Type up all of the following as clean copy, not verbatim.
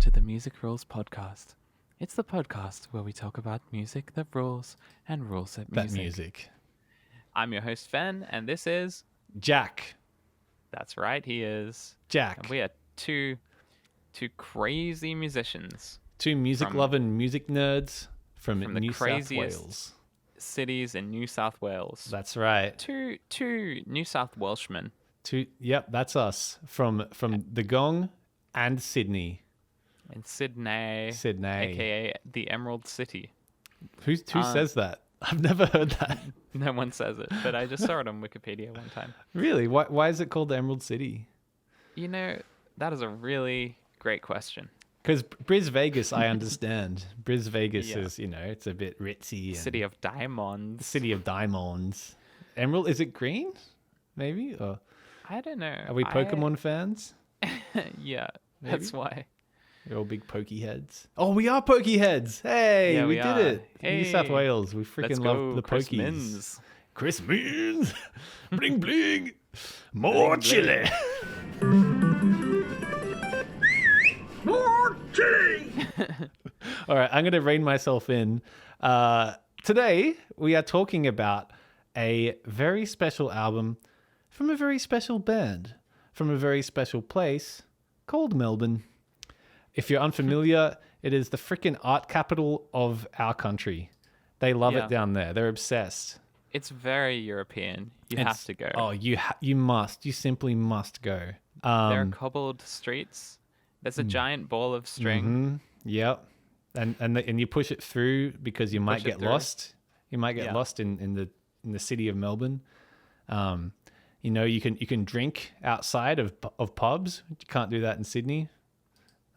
to the Music Rules podcast. It's the podcast where we talk about music that rules and rules that music. That music. I'm your host, Fenn, and this is... Jack. That's right, he is. Jack. And we are two crazy musicians. Two music-loving music nerds from the New South craziest Wales. Cities in New South Wales. That's right. Two New South Welshmen. Yep, that's us. From the Gong and Sydney. In Sydney. Sydney. AKA the Emerald City. Who says that? I've never heard that. No one says it, but I just saw it on Wikipedia one time. Really? Why is it called the Emerald City? You know, that is a really great question. Because Bris Vegas, I understand. Bris Vegas is, it's a bit ritzy. And City of Diamonds. City of Diamonds. Emerald, is it green? Maybe? Or I don't know. are we Pokemon fans? Yeah, Maybe? that's why. We're all big pokey heads. Oh, we are pokey heads. Hey, Yeah, we we did are. it. Hey, New South Wales. We freaking let's love go, the Chris pokies. Minns. Chris Means. Bling bling. More Bling, chili. More chili. All right, I'm going to rein myself in. Today, we are talking about a very special album from a very special band from a very special place called Melbourne. If you're unfamiliar, it is the freaking art capital of our country. They love it down there. They're obsessed. It's very European. You have to go. Oh, you must. You simply must go. There are cobbled streets. There's a giant ball of string. Yep. And you push it through because you might get lost. You might get lost in the city of Melbourne. You can drink outside of pubs. You can't do that in Sydney.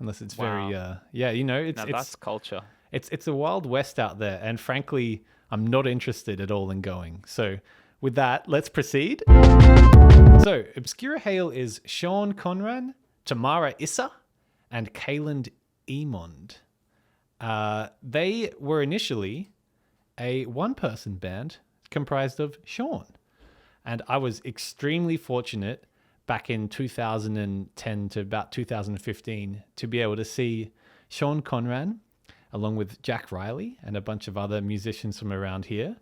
Unless it's very, That's culture. It's a wild west out there, and frankly, I'm not interested at all in going. So, with that, let's proceed. So, Obscura Hail is Sean Conran, Tamara Issa, and Kayland Emond. They were initially a one-person band comprised of Sean, and I was extremely fortunate back in 2010 to about 2015 to be able to see Sean Conran along with Jack Riley and a bunch of other musicians from around here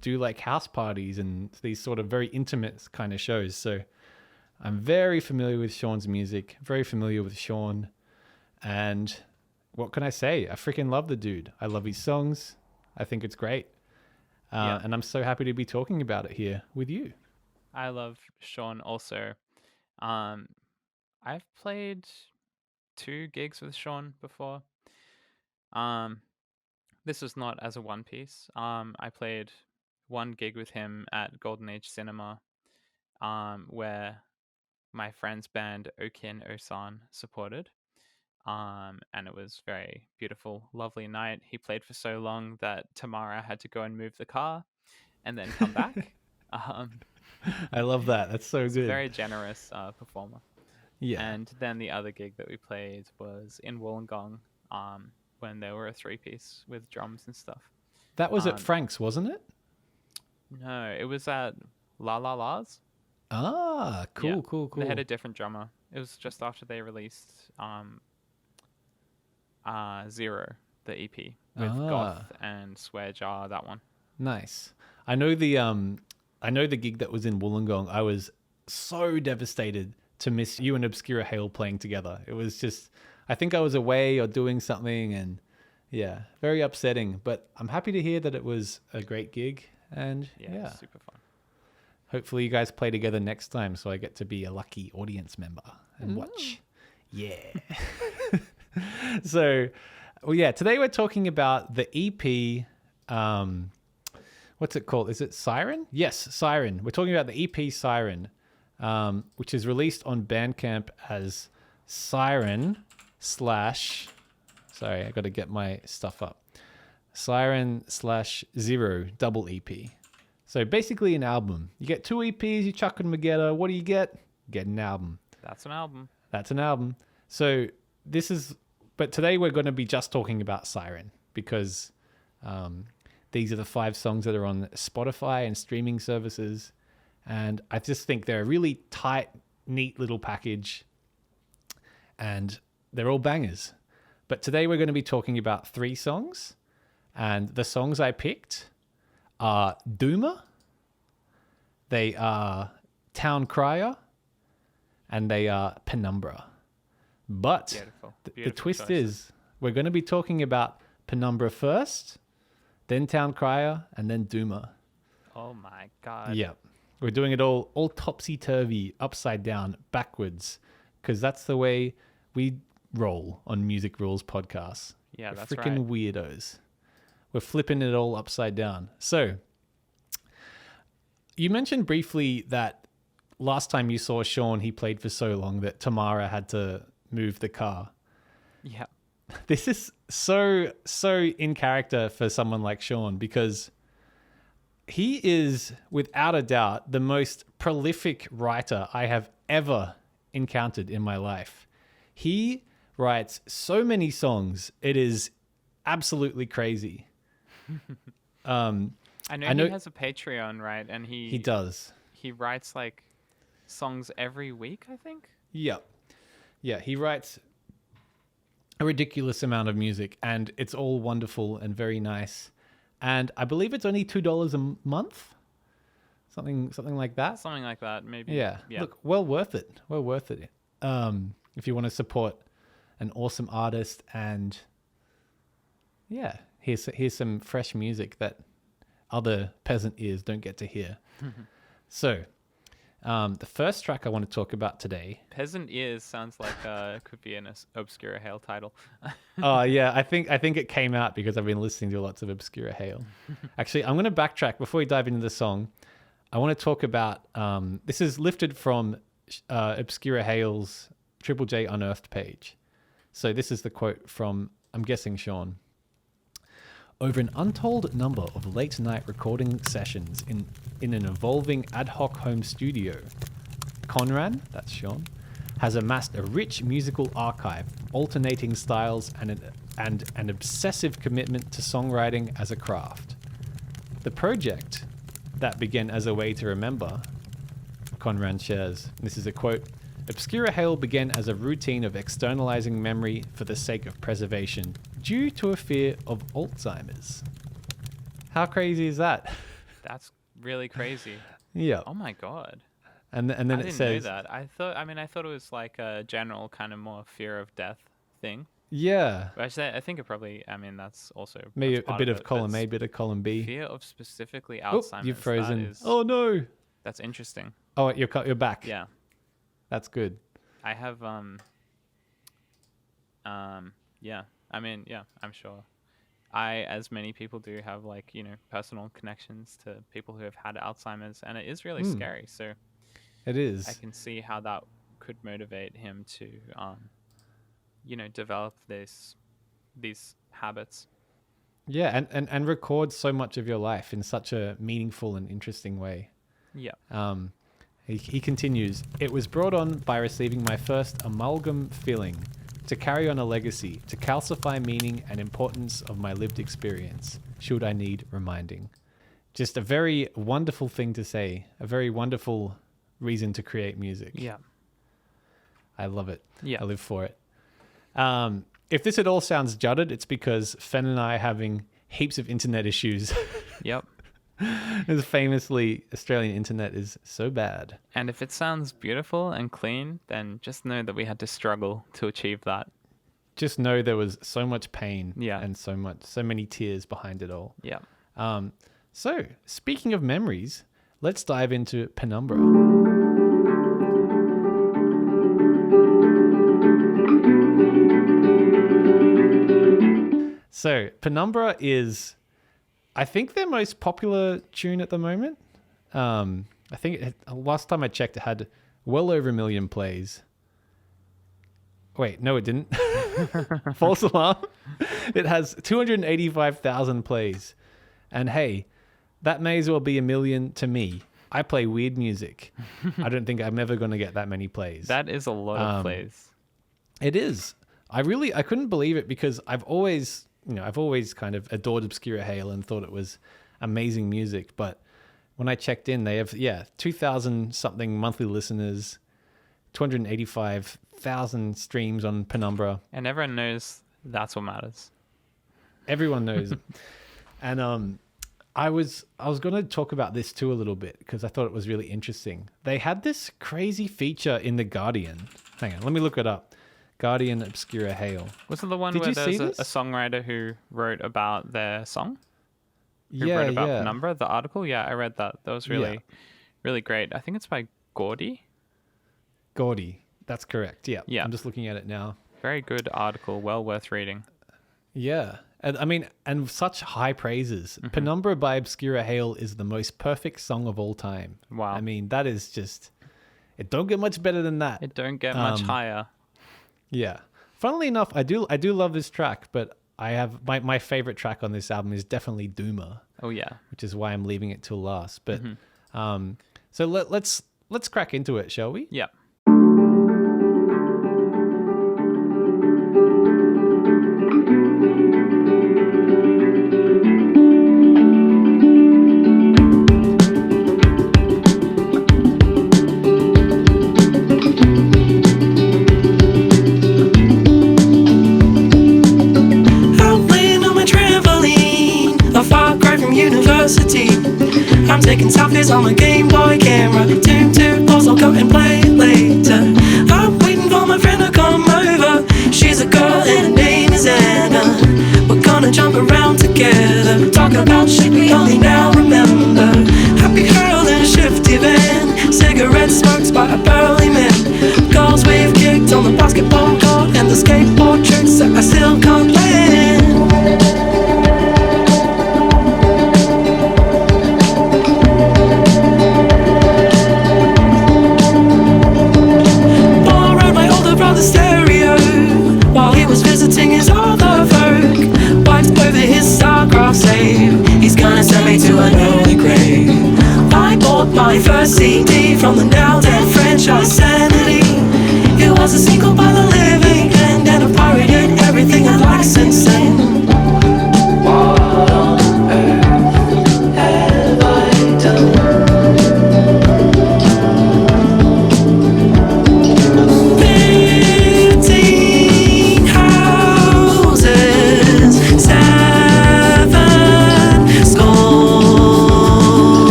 do like house parties and these sort of very intimate kind of shows. So I'm very familiar with Sean's music, very familiar with Sean, and what can I say? I freaking love the dude. I love his songs. I think it's great. And I'm so happy to be talking about it here with you. I love Sean also. I've played 2 gigs with Sean before. This was not as a one piece. I played 1 gig with him at Golden Age Cinema, where my friend's band Okin Osan supported. And it was very beautiful, lovely night. He played for so long that Tamara had to go and move the car and then come back. I love that. That's so good. Very generous performer. Yeah. And then the other gig that we played was in Wollongong, when there were a 3-piece with drums and stuff. That was at Frank's, wasn't it? No, it was at La La La's. Ah, cool, cool. They had a different drummer. It was just after they released Zero, the EP, with Goth and Swear Jar, that one. Nice. I know the gig that was in Wollongong. I was so devastated to miss you and Obscura Hail playing together. It was just, I think I was away or doing something, and yeah, very upsetting. But I'm happy to hear that it was a great gig, and yeah. Super fun. Hopefully you guys play together next time, so I get to be a lucky audience member and watch. Yeah. So, today we're talking about the EP. What's it called? Is it Siren? Yes, Siren. We're talking about the EP Siren, which is released on Bandcamp as Siren / sorry, I got to get my stuff up. Siren / Zero double EP. So basically an album. You get 2 EPs, you chuck them together. What do you get? You get an album. That's an album. That's an album. So but today we're going to be just talking about Siren because these are the 5 songs that are on Spotify and streaming services. And I just think they're a really tight, neat little package. And they're all bangers. But today we're going to be talking about 3 songs. And the songs I picked are Doomer, they are Town Crier, and they are Penumbra. But Beautiful. the twist choices. is we're going to be talking about Penumbra first, then Town Crier, and then Doomer. Oh my god. Yeah. We're doing it all topsy-turvy, upside down, backwards, because that's the way we roll on Music Rules podcasts. Yeah, We're that's freaking right. weirdos. We're flipping it all upside down. So, you mentioned briefly that last time you saw Sean, he played for so long that Tamara had to move the car. Yeah. This is so in character for someone like Sean because he is, without a doubt, the most prolific writer I have ever encountered in my life. He writes so many songs. It is absolutely crazy. I I know know- he has a Patreon, right? And He does. he writes like songs every week, I think. Yep. Yeah, he writes a ridiculous amount of music and it's all wonderful and very nice. And I believe it's only $2 a month. Something like that. Something like that, maybe. Yeah. Look, well worth it. Well worth it. If you want to support an awesome artist and yeah, here's some fresh music that other peasant ears don't get to hear. So, the first track I want to talk about today. Peasant Ears sounds like it could be an Obscura Hail title. Oh yeah, I think it came out because I've been listening to lots of Obscura Hail. Actually, I'm going to backtrack before we dive into the song. I want to talk about this is lifted from Obscura Hail's Triple J Unearthed page. So this is the quote from, I'm guessing, Sean. Over an untold number of late-night recording sessions in an evolving ad hoc home studio, Conran, that's Sean, has amassed a rich musical archive, alternating styles and an obsessive commitment to songwriting as a craft. The project that began as a way to remember, Conran shares, this is a quote, Obscura Hail began as a routine of externalizing memory for the sake of preservation, due to a fear of Alzheimer's. How crazy is that? That's really crazy. Yeah. Oh my god. And then I it didn't says, know that. I thought it was like a general kind of more fear of death thing. yeah, But I think it probably, that's also maybe that's a part bit of of it, column but A, bit of column B. fear of specifically Oh, Alzheimer's. you've frozen. That is, Oh no. that's interesting. Oh, you're back. Yeah. That's good. I have yeah. I'm sure. I, as many people do, have personal connections to people who have had Alzheimer's, and it is really scary. So It is. I can see how that could motivate him to, develop these habits. Yeah, and record so much of your life in such a meaningful and interesting way. Yeah. He continues, it was brought on by receiving my first amalgam filling to carry on a legacy, to calcify meaning and importance of my lived experience, should I need reminding. Just a very wonderful thing to say, a very wonderful reason to create music. Yeah. I love it. Yeah. I live for it. If this at all sounds jutted, it's because Fenn and I are having heaps of internet issues. Yep. As famously, Australian internet is so bad. And if it sounds beautiful and clean, then just know that we had to struggle to achieve that. Just know there was so much pain Yeah. and so many tears behind it all. Yeah. So, speaking of memories, let's dive into Penumbra. So, Penumbra is, I think, their most popular tune at the moment. I think last time I checked, it had well over 1 million plays. Wait, no, it didn't. False alarm. It has 285,000 plays. And hey, that may as well be 1 million to me. I play weird music. I don't think I'm ever going to get that many plays. That is a lot of plays. It is. I couldn't believe it because I've always kind of adored Obscura Hail and thought it was amazing music. But when I checked in, they have, 2,000 something monthly listeners, 285,000 streams on Penumbra. And everyone knows that's what matters. Everyone knows it. And I was going to talk about this too a little bit because I thought it was really interesting. They had this crazy feature in The Guardian. Hang on, let me look it up. Guardian Obscura Hail. Was it the one Did where you there's see a this? songwriter who wrote about their song? Who Yeah, wrote about yeah. Penumbra, the article? Yeah, I read that. That was really, really great. I think it's by Gordy. Gordy. That's correct. Yeah. Yeah. I'm just looking at it now. Very good article. Well worth reading. Yeah. And I mean, and such high praises. Penumbra by Obscura Hail is the most perfect song of all time. Wow. I mean, that is just, it don't get much better than that. It don't get much higher. Yeah. Funnily enough, I do love this track, but I have my favorite track on this album is definitely Doomer, Oh yeah. which is why I'm leaving it till last. But so let's crack into it, shall we? Yeah. I'm taking selfies on my Game Boy camera. Doom 2, pause, I'll go and play it later. I'm waiting for my friend to come over. She's a girl and her name is Anna. We're gonna jump around together, talking about shit we only now remember. Happy hurled in a shifty van, cigarette smokes by a burly man. Girls we've kicked on the basketball court, and the skateboard tricks that I still can't land. The stereo while he was visiting his other folk. Wiped over his Starcraft save. He's gonna send me to an early grave. I bought my first CD from the now dead franchise Sanity. It was a single by the living end, and I've pirated everything I like since then. What on earth have I done?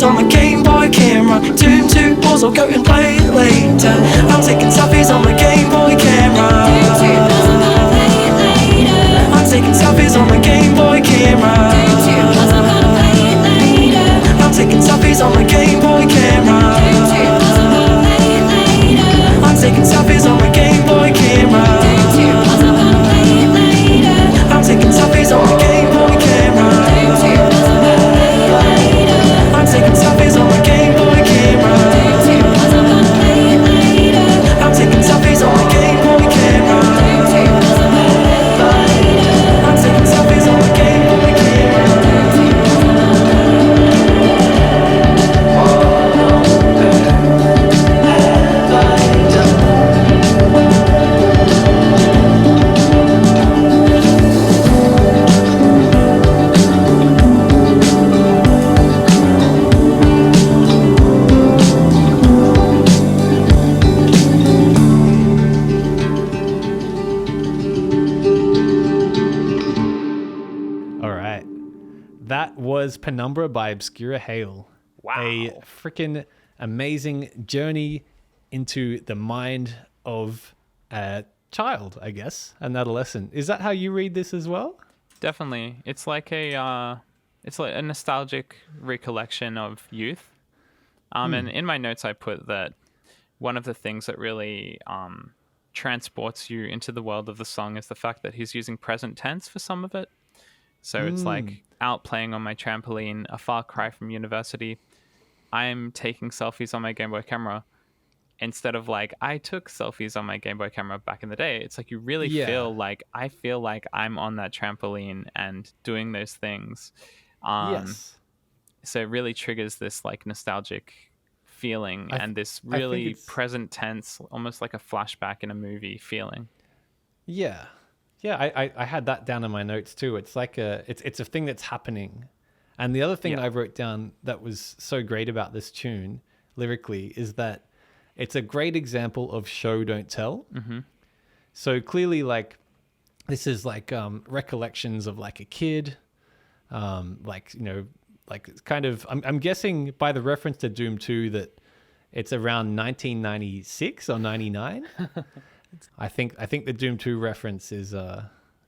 On my Game Boy camera, Doom 2, pause, I'll go and play it later. I'm taking selfies on my Game Boy camera. I'm taking selfies on my Game Boy camera. I'm taking selfies on my Game Boy camera. I'm taking selfies on my Game Boy camera. I'm taking selfies on my Game Boy camera. I'm taking selfies on my Game Boy camera. I'm taking selfies on my Game Boy camera. I'm taking selfies on my Game Boy camera. Was Penumbra by Obscura Hail. Wow. A freaking amazing journey into the mind of a child, I guess, an adolescent. Is that how you read this as well? Definitely. It's like a nostalgic recollection of youth. And in my notes, I put that one of the things that really transports you into the world of the song is the fact that he's using present tense for some of it. So it's like out playing on my trampoline, a far cry from university. I'm taking selfies on my Game Boy camera instead of like I took selfies on my Game Boy camera back in the day. It's like you really feel like I feel like I'm on that trampoline and doing those things. Yes. So it really triggers this like nostalgic feeling and this really present tense, almost like a flashback in a movie feeling. Yeah. Yeah, I had that down in my notes too. It's like it's a thing that's happening. And the other thing I wrote down that was so great about this tune lyrically is that it's a great example of show don't tell. Mm-hmm. So clearly, like, this is like recollections of like a kid, like, you know, like kind of, I'm guessing by the reference to Doom 2 that it's around 1996 or 99. I think the Doom 2 reference is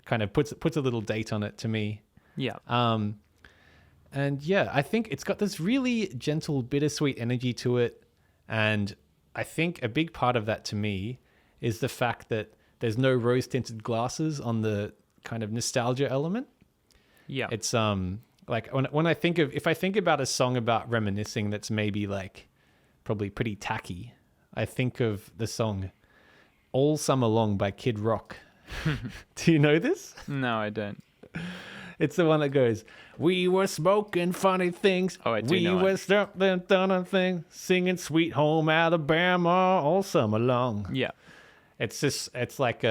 kind of puts a little date on it to me. Yeah. And yeah, I think it's got this really gentle, bittersweet energy to it. And I think a big part of that to me is the fact that there's no rose tinted glasses on the kind of nostalgia element. Yeah. It's like when I think of, if I think about a song about reminiscing that's maybe like probably pretty tacky, I think of the song All Summer Long by Kid Rock. Do you know this? No, I don't. It's the one that goes, we were smoking funny things. Oh, I do know We were it. something, done thing, singing Sweet Home Alabama all summer long. Yeah. It's just, it's like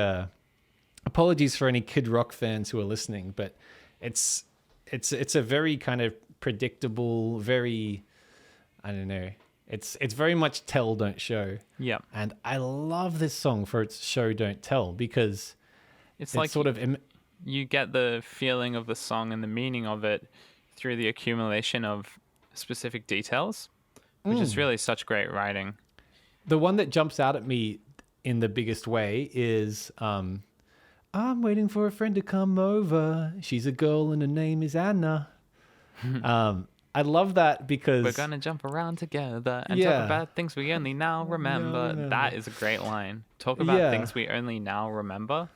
apologies for any Kid Rock fans who are listening, but it's a very kind of predictable, very, I don't know. It's very much tell, don't show. Yeah. And I love this song for its show, don't tell, because It's like sort of you get the feeling of the song and the meaning of it through the accumulation of specific details, which is really such great writing. the one that jumps out at me in the biggest way is I'm waiting for a friend to come over. She's a girl and her name is Anna. I love that because We're gonna jump around together and Yeah. talk about things we only now remember. That is a great line. Talk about Yeah. things we only now remember.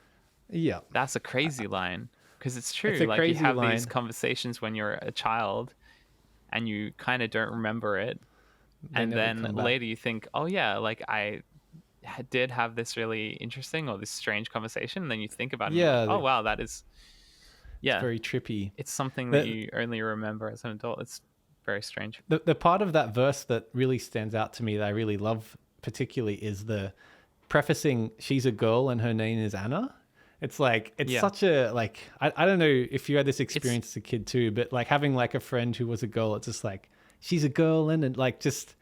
yeah, That's a crazy line because it's true. It's a Like you crazy have line. these conversations when you're a child, and you kind of don't remember it, and never then come back. later you think, "Oh yeah, like I did have this really interesting or this strange conversation." And then you think about it. Yeah, And you're like, oh wow, that is. Yeah, very trippy. it's something The- that you only remember as an adult. It's very strange. The part of that verse that really stands out to me that I really love particularly is the prefacing she's a girl and her name is Anna. It's like, it's Yeah. such a, like, I don't know if you had this experience as a kid too, but like having like a friend who was a girl, it's just like, she's a girl and like just,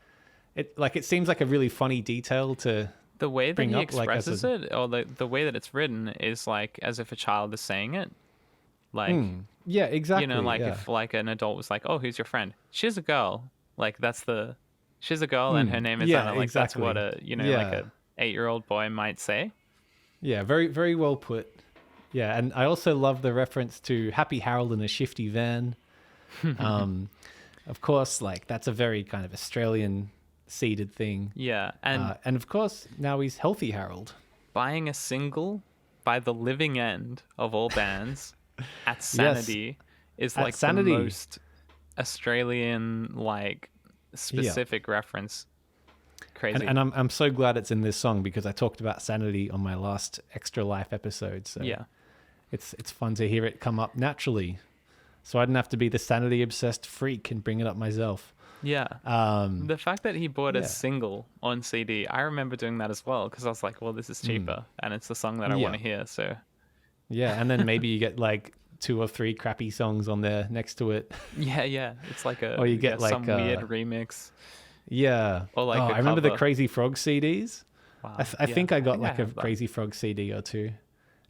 it seems like a really funny detail to, The way that bring he up, like, as expresses it, or the way that it's written, is like as if a child is saying it. Like, yeah, exactly. you know, like yeah. if like an adult was like, "Oh, who's your friend?" She's a girl. Like she's a girl, and her name is yeah, Anna. Like exactly. that's what a like Yeah. a 8-year-old boy might say. Yeah, very, very well put. Yeah, and I also love the reference to Happy Harold in a shifty van. Of course, like that's a very kind of Australian seeded thing. Yeah, and And of course, now he's Healthy Harold. buying a single by the living end of all bands at Sanity is At like Sanity. the most Australian like specific reference. Crazy. And I'm so glad it's in this song because I talked about Sanity on my last Extra Life episode. So yeah. it's fun to hear it come up naturally. So I didn't have to be the sanity obsessed freak and bring it up myself. Yeah. The fact that he bought yeah. a single on CD, I remember doing that as well because I was like, well, this is cheaper and it's the song that I Yeah. want to hear. So, Yeah, and then maybe you get like 2 or 3 crappy songs on there next to it. yeah. It's like Or you get some like, weird remix. Yeah. Or like a I remember the cover. Crazy Frog CDs. Wow. I think I got like a have that. Crazy Frog CD or 2.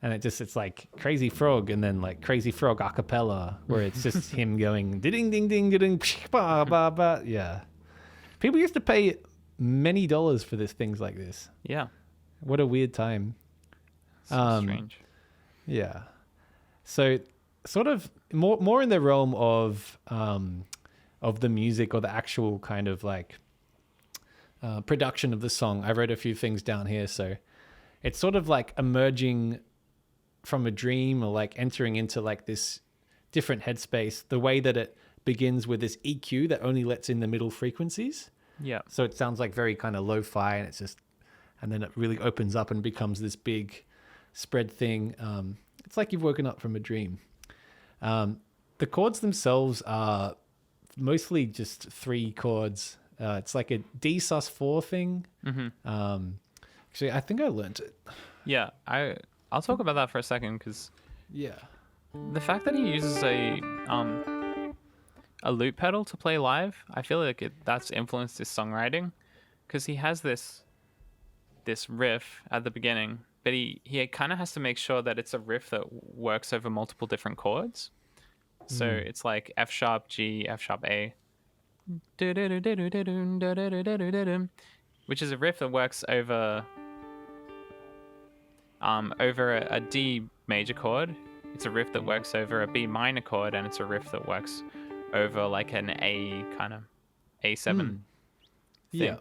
And it's like Crazy Frog and then like Crazy Frog a cappella where it's just him going ding ding ding ding ba ba ba. Yeah. People used to pay many dollars for things like this. Yeah. What a weird time. So strange. Yeah. So sort of more in the realm of the music or the actual kind of like production of the song. I wrote a few things down here. So it's sort of like emerging from a dream, or like entering into like this different headspace. The way that it begins with this EQ that only lets in the middle frequencies. Yeah. So it sounds like very kind of lo-fi, and it's just, and then it really opens up and becomes this big spread thing. It's like you've woken up from a dream. The chords themselves are mostly just 3 chords. It's like a D sus4 thing. Actually, I think I learned it. Yeah, I'll talk about that for a second, because Yeah. the fact that he uses a loop pedal to play live, I feel like that's influenced his songwriting, because he has this riff at the beginning, but he kind of has to make sure that it's a riff that works over multiple different chords. So it's like F sharp G, F sharp A, which is a riff that works over a D major chord. It's a riff that works over a B minor chord, and it's a riff that works over like an A kind of A7 thing. Yeah.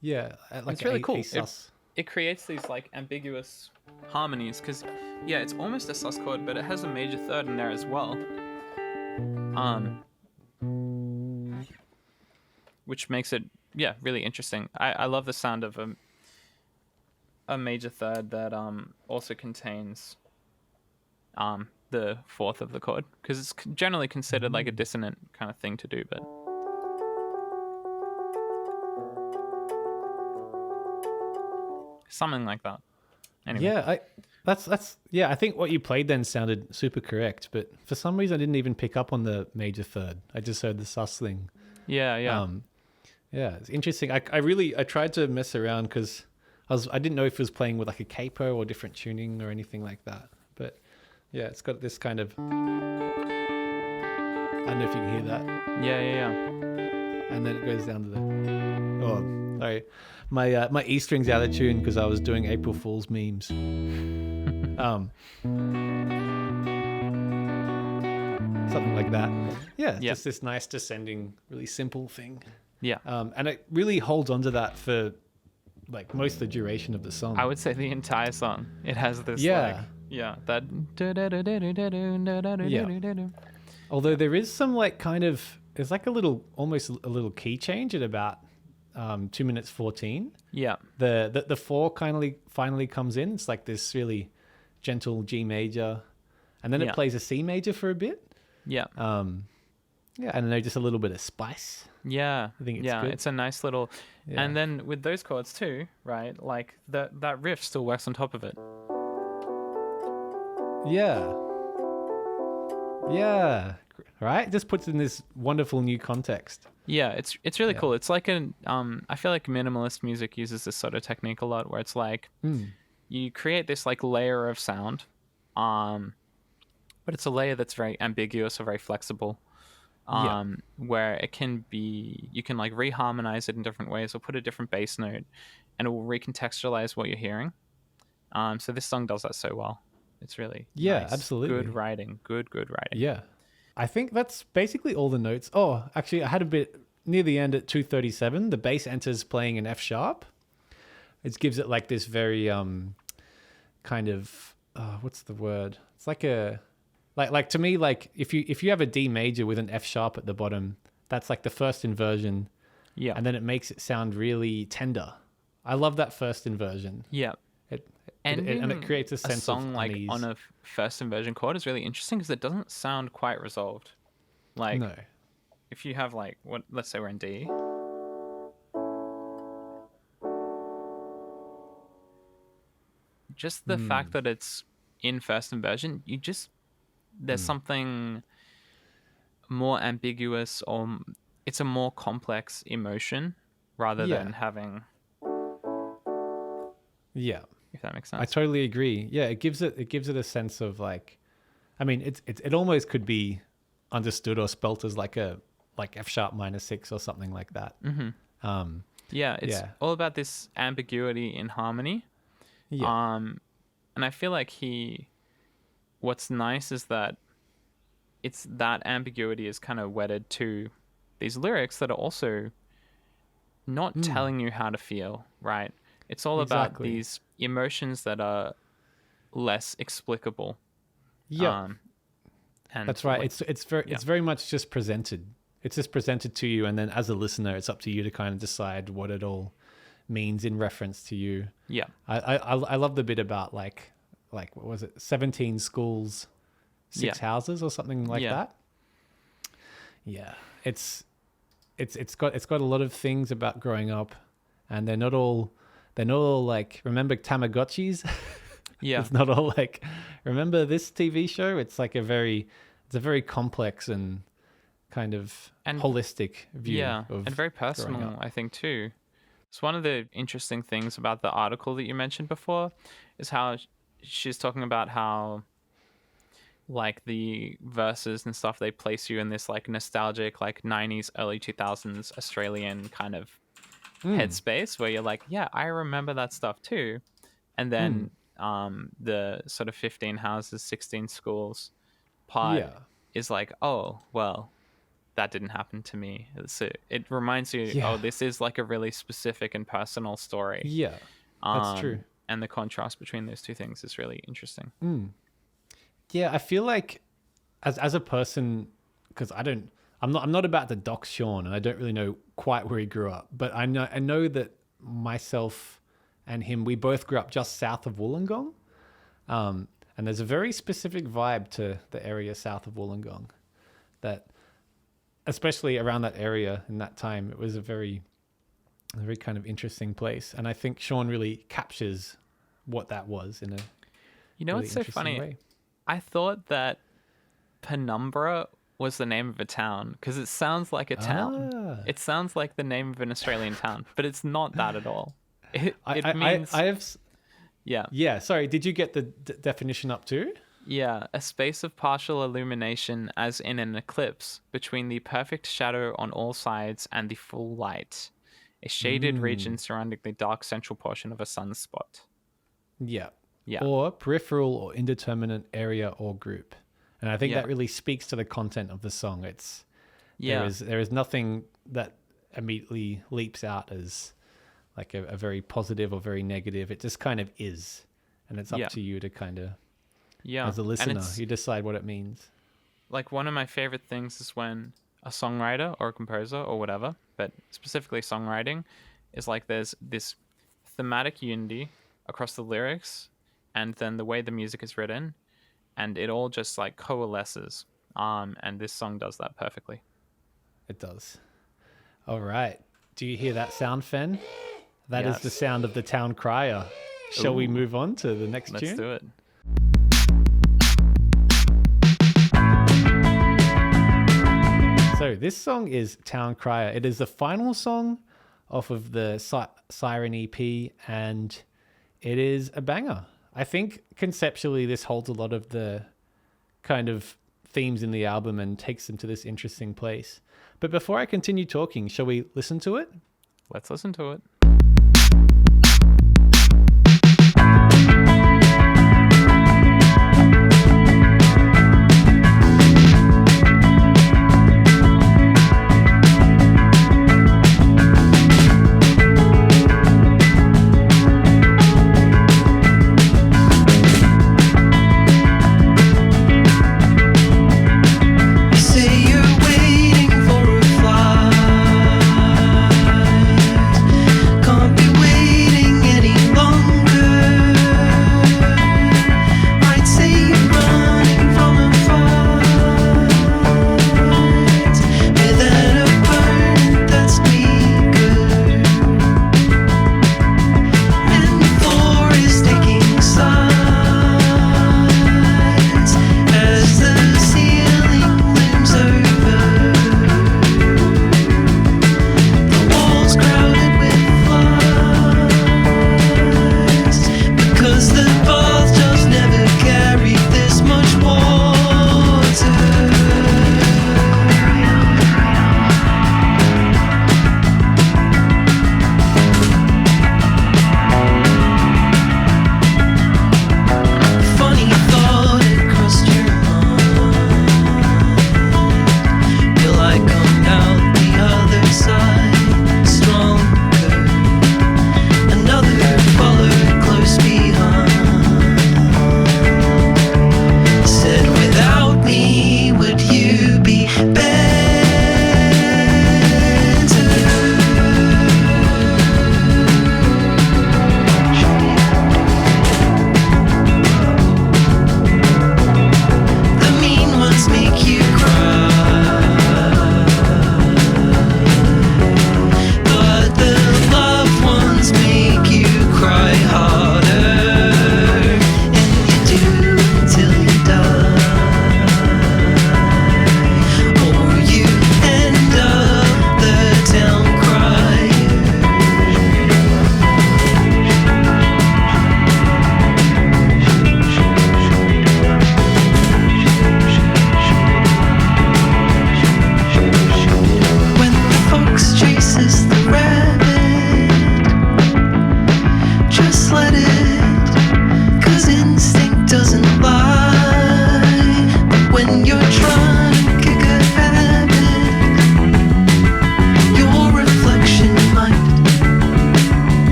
Yeah. Like it's really cool. sus. It creates these like ambiguous harmonies, because it's almost a sus chord, but it has a major third in there as well. Which makes it really interesting. I love the sound of a major third that also contains the fourth of the chord, because it's generally considered like a dissonant kind of thing to do, but something like that. Anyway. Yeah, I think what you played then sounded super correct, but for some reason I didn't even pick up on the major third. I just heard the sus thing. Yeah. Yeah, it's interesting. I tried to mess around because I didn't know if it was playing with like a capo or different tuning or anything like that. But yeah, it's got this kind of, I don't know if you can hear that. Yeah. And then it goes down to the, oh, sorry. My E string's out of tune because I was doing April Fool's memes. Something like that. Yeah, just this nice descending, really simple thing. Yeah. And it really holds on to that for like most of the duration of the song. I would say the entire song. It has this that. Although there is some like kind of, there's like almost a little key change at about 2 minutes 14. Yeah. The 4 finally comes in. It's like this really gentle G major, and then it plays a C major for a bit. Yeah. I don't know, just a little bit of spice. Yeah. I think it's good. It's a nice little, and then with those chords too, right? Like that riff still works on top of it. Yeah. Right? Just puts it in this wonderful new context. Yeah, it's really cool. It's like I feel like minimalist music uses this sort of technique a lot, where it's like you create this like layer of sound, but it's a layer that's very ambiguous or very flexible, where it can be, you can like reharmonize it in different ways or put a different bass note, and it will recontextualize what you're hearing. So this song does that so well. It's really nice. Absolutely good writing. Good writing. Yeah. I think that's basically all the notes. Oh, actually, I had a bit near the end at 237. The bass enters playing an F sharp. It gives it like this very kind of what's the word? It's like a like to me, like if you have a D major with an F sharp at the bottom, that's like the first inversion. Yeah, and then it makes it sound really tender. I love that first inversion. Yeah. And it creates a sense song of like unease. on a first inversion chord is really interesting because it doesn't sound quite resolved. Like, no. If you have like let's say we're in D, just the fact that it's in first inversion, there's something more ambiguous, or it's a more complex emotion rather than having. Yeah. If that makes sense. I totally agree. Yeah, it gives it a sense of like, I mean, it almost could be understood or spelt as like F sharp minor 6 or something like that. Mm-hmm. It's all about this ambiguity in harmony. Yeah. And I feel like what's nice is that that ambiguity is kind of wedded to these lyrics that are also not telling you how to feel, right? It's all about Exactly. these emotions that are less explicable. Yeah, And that's right. like, It's very much just presented. It's just presented to you, and then as a listener, it's up to you to kind of decide what it all means in reference to you. yeah, I love the bit about like what was it, 17 schools, 6 Yeah. houses or something like Yeah. that. Yeah, it's got a lot of things about growing up, and they're not all like, remember Tamagotchis? yeah. It's not all like, remember this TV show? It's like it's a very complex and kind of And- holistic view. Yeah, of and very growing personal, up. I think, too. It's one of the interesting things about the article that you mentioned before is how she's talking about how, like, the verses and stuff, they place you in this, like, nostalgic, like, 90s, early 2000s Australian kind of headspace where you're like, yeah, I remember that stuff, too. And then the sort of 15 houses, 16 schools part Yeah. is like, oh, well, that didn't happen to me. So it reminds you, Yeah. oh, this is like a really specific and personal story. Yeah, that's true. And the contrast between those two things is really interesting. Yeah, I feel like as a person, because I'm not about to dox Sean, and I don't really know quite where he grew up, but I know that myself and him, we both grew up just south of Wollongong, and there's a very specific vibe to the area south of Wollongong, that especially around that area in that time, it was a very kind of interesting place, and I think Sean really captures what that was in a You know really what's so interesting funny? way. I thought that Penumbra was the name of a town because it sounds like a town. Ah. It sounds like the name of an Australian town, but it's not that at all. It I means, have. yeah. Yeah, sorry. Did you get the definition up too? Yeah, a space of partial illumination as in an eclipse between the perfect shadow on all sides and the full light. A shaded region surrounding the dark central portion of a sunspot. Yeah. Yeah. Or peripheral or indeterminate area or group. And I think Yeah. that really speaks to the content of the song. Yeah. There is nothing that immediately leaps out as like a very positive or very negative. It just kind of is. And it's up Yeah. to you to kind of, Yeah. as a And listener, it's, you decide what it means. like, one of my favorite things is when a songwriter or a composer or whatever, but specifically songwriting, is like there's this thematic unity across the lyrics and then the way the music is written, and it all just like coalesces. And this song does that perfectly. It does. All right. Do you hear that sound, Fenn? That is Yes. the sound of the town crier. Shall we Ooh. move on to the next Let's tune? do it. So this song is Town Crier. It is the final song off of the Siren EP, and it is a banger. I think conceptually this holds a lot of the kind of themes in the album and takes them to this interesting place. But before I continue talking, shall we listen to it? Let's listen to it. You say you're waiting for a flight.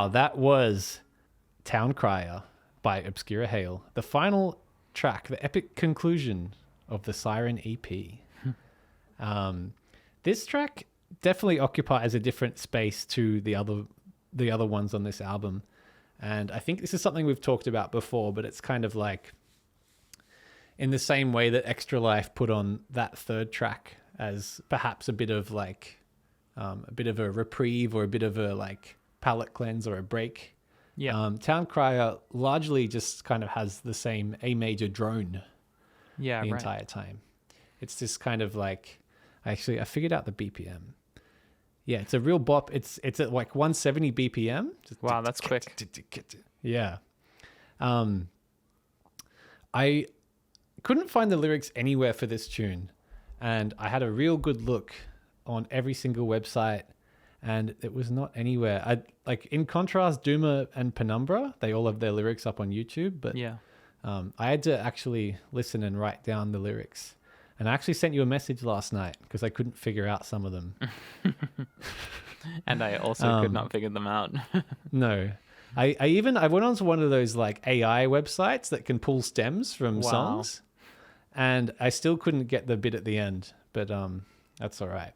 Wow, that was Town Crier by Obscura Hail, the final track, the epic conclusion of the Siren EP. This track definitely occupies a different space to the other ones on this album. And I think this is something we've talked about before, but it's kind of like in the same way that Extra Life put on that third track as perhaps a bit of like a bit of a reprieve or a bit of a like palate cleanse or a break. Yeah. Town Crier largely just kind of has the same A major drone the Right. entire time. It's just kind of like, I figured out the BPM. Yeah, it's a real bop. It's at like 170 BPM. Wow, that's quick. Yeah. I couldn't find the lyrics anywhere for this tune, and I had a real good look on every single website, and it was not anywhere. I like, in contrast, Duma and Penumbra, they all have their lyrics up on YouTube, but Yeah. I had to actually listen and write down the lyrics. And I actually sent you a message last night because I couldn't figure out some of them. And I also could not figure them out. No. I went onto one of those like AI websites that can pull stems from Wow. songs, and I still couldn't get the bit at the end, but that's all right.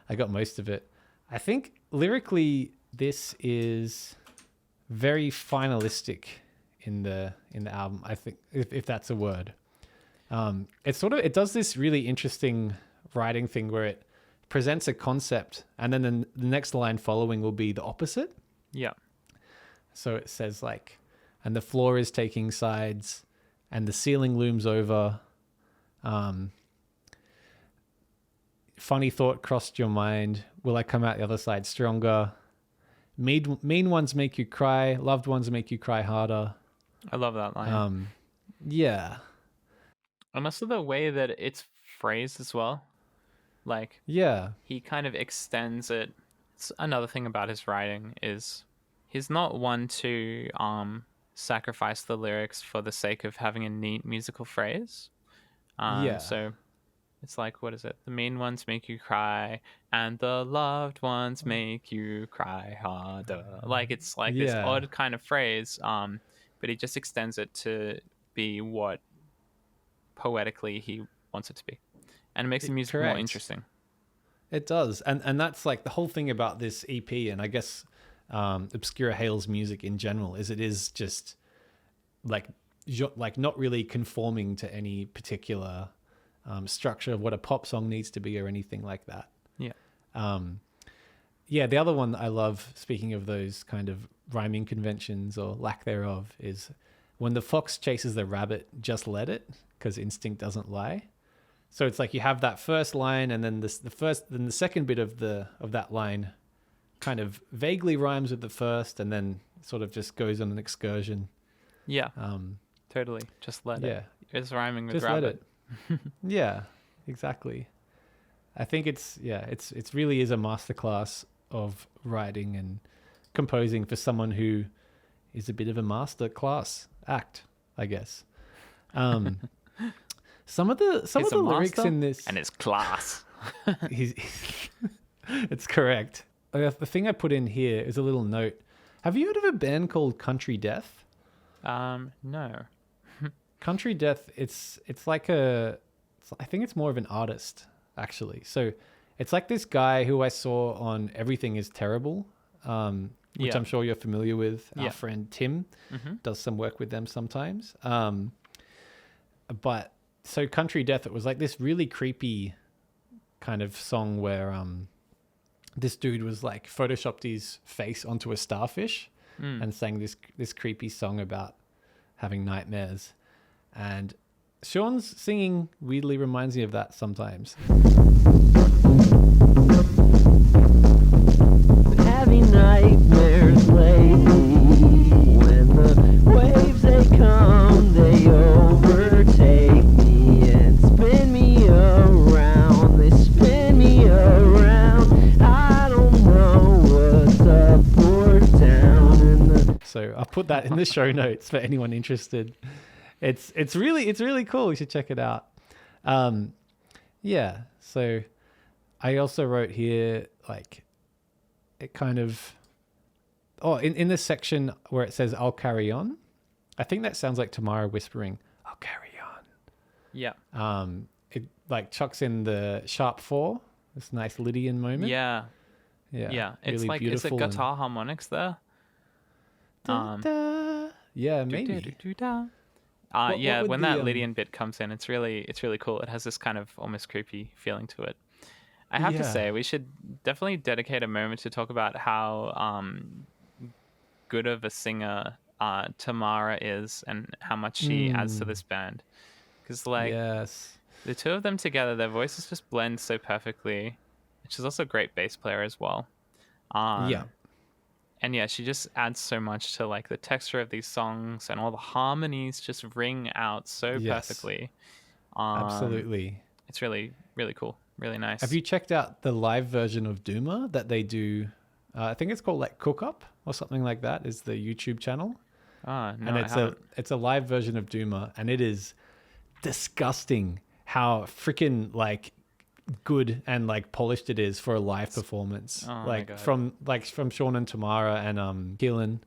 I got most of it. I think lyrically this is very finalistic in the album, I think, if that's a word. It does this really interesting writing thing where it presents a concept and then the next line following will be the opposite. Yeah. So it says like, and the floor is taking sides and the ceiling looms over. Funny thought crossed your mind. Will I come out the other side stronger? Mean ones make you cry. Loved ones make you cry harder. I love that line. Yeah. And also the way that it's phrased as well. Like, Yeah. he kind of extends it. It's another thing about his writing is he's not one to sacrifice the lyrics for the sake of having a neat musical phrase. Yeah. So it's like, what is it? The mean ones make you cry, and the loved ones make you cry harder. Like, it's like this Yeah. odd kind of phrase, but he just extends it to be what poetically he wants it to be. And it makes the music more Correct. interesting. It does. And that's like the whole thing about this EP, and I guess Obscura Hail's music in general, is it is just like not really conforming to any particular structure of what a pop song needs to be or anything like that. Yeah. Yeah, the other one that I love, speaking of those kind of rhyming conventions or lack thereof, is when the fox chases the rabbit, just let it, because instinct doesn't lie. So it's like you have that first line, and then the second bit of that line kind of vaguely rhymes with the first, and then sort of just goes on an excursion. Yeah. Totally. Just let it. It's rhyming with Just rabbit. let it. Yeah, exactly. I think it's really is a masterclass of writing and composing for someone who is a bit of a master class act, I guess. Some of the lyrics in this, and it's class. it's correct. The thing I put in here is a little note. Have you heard of a band called Country Death? No. Country Death, it's like I think it's more of an artist, actually. So it's like this guy who I saw on Everything is Terrible, which I'm sure you're familiar with. Our friend Tim does some work with them sometimes. But so Country Death, it was like this really creepy kind of song where this dude was like photoshopped his face onto a starfish and sang this creepy song about having nightmares. And Sean's singing weirdly reminds me of that sometimes. Having nightmares lately. When the waves they come, they overtake me and spin me around. They spin me around. I don't know what's up or down. So I'll put that in the show notes for anyone interested. It's really cool. You should check it out. Yeah. So I also wrote here, like, it kind of, in this section where it says "I'll carry on," I think that sounds like Tamara whispering, "I'll carry on." Yeah. It like chucks in the sharp 4, this nice Lydian moment. Yeah. Yeah. Yeah. It's really like, is it beautiful guitar harmonics there? Yeah, maybe. Yeah, would when the, that Lydian bit comes in, it's really cool. It has this kind of almost creepy feeling to it. I have to Yeah. say, we should definitely dedicate a moment to talk about how good of a singer Tamara is and how much she adds to this band. Because like Yes. the two of them together, their voices just blend so perfectly. She's also a great bass player as well. Yeah. And yeah, she just adds so much to like the texture of these songs, and all the harmonies just ring out so Yes. perfectly. Absolutely. It's really, really cool. Really nice. Have you checked out the live version of Duma that they do? I think it's called like Cook Up or something like that is the YouTube channel. No, And I haven't. it's a live version of Duma, and it is disgusting how freaking like good and like polished it is for a live performance. Oh my like God. from Sean and Tamara and Keelan.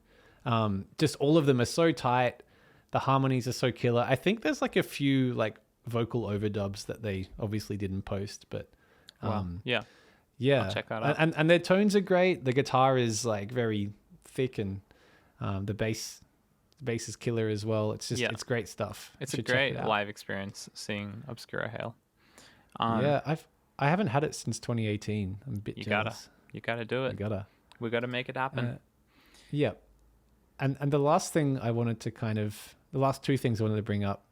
Just all of them are so tight. The harmonies are so killer. I think there's like a few like vocal overdubs that they obviously didn't post, but Wow. Yeah. yeah, I'll check that out. And their tones are great. The guitar is like very thick, and the bass is killer as well. It's just it's great stuff. It's You a should check great it out. live experience seeing Obscura Hail. Yeah, I haven't had it since 2018. I'm a bit You jealous. gotta do it. We gotta make it happen. Yeah. And the last thing I wanted to the last two things I wanted to bring up,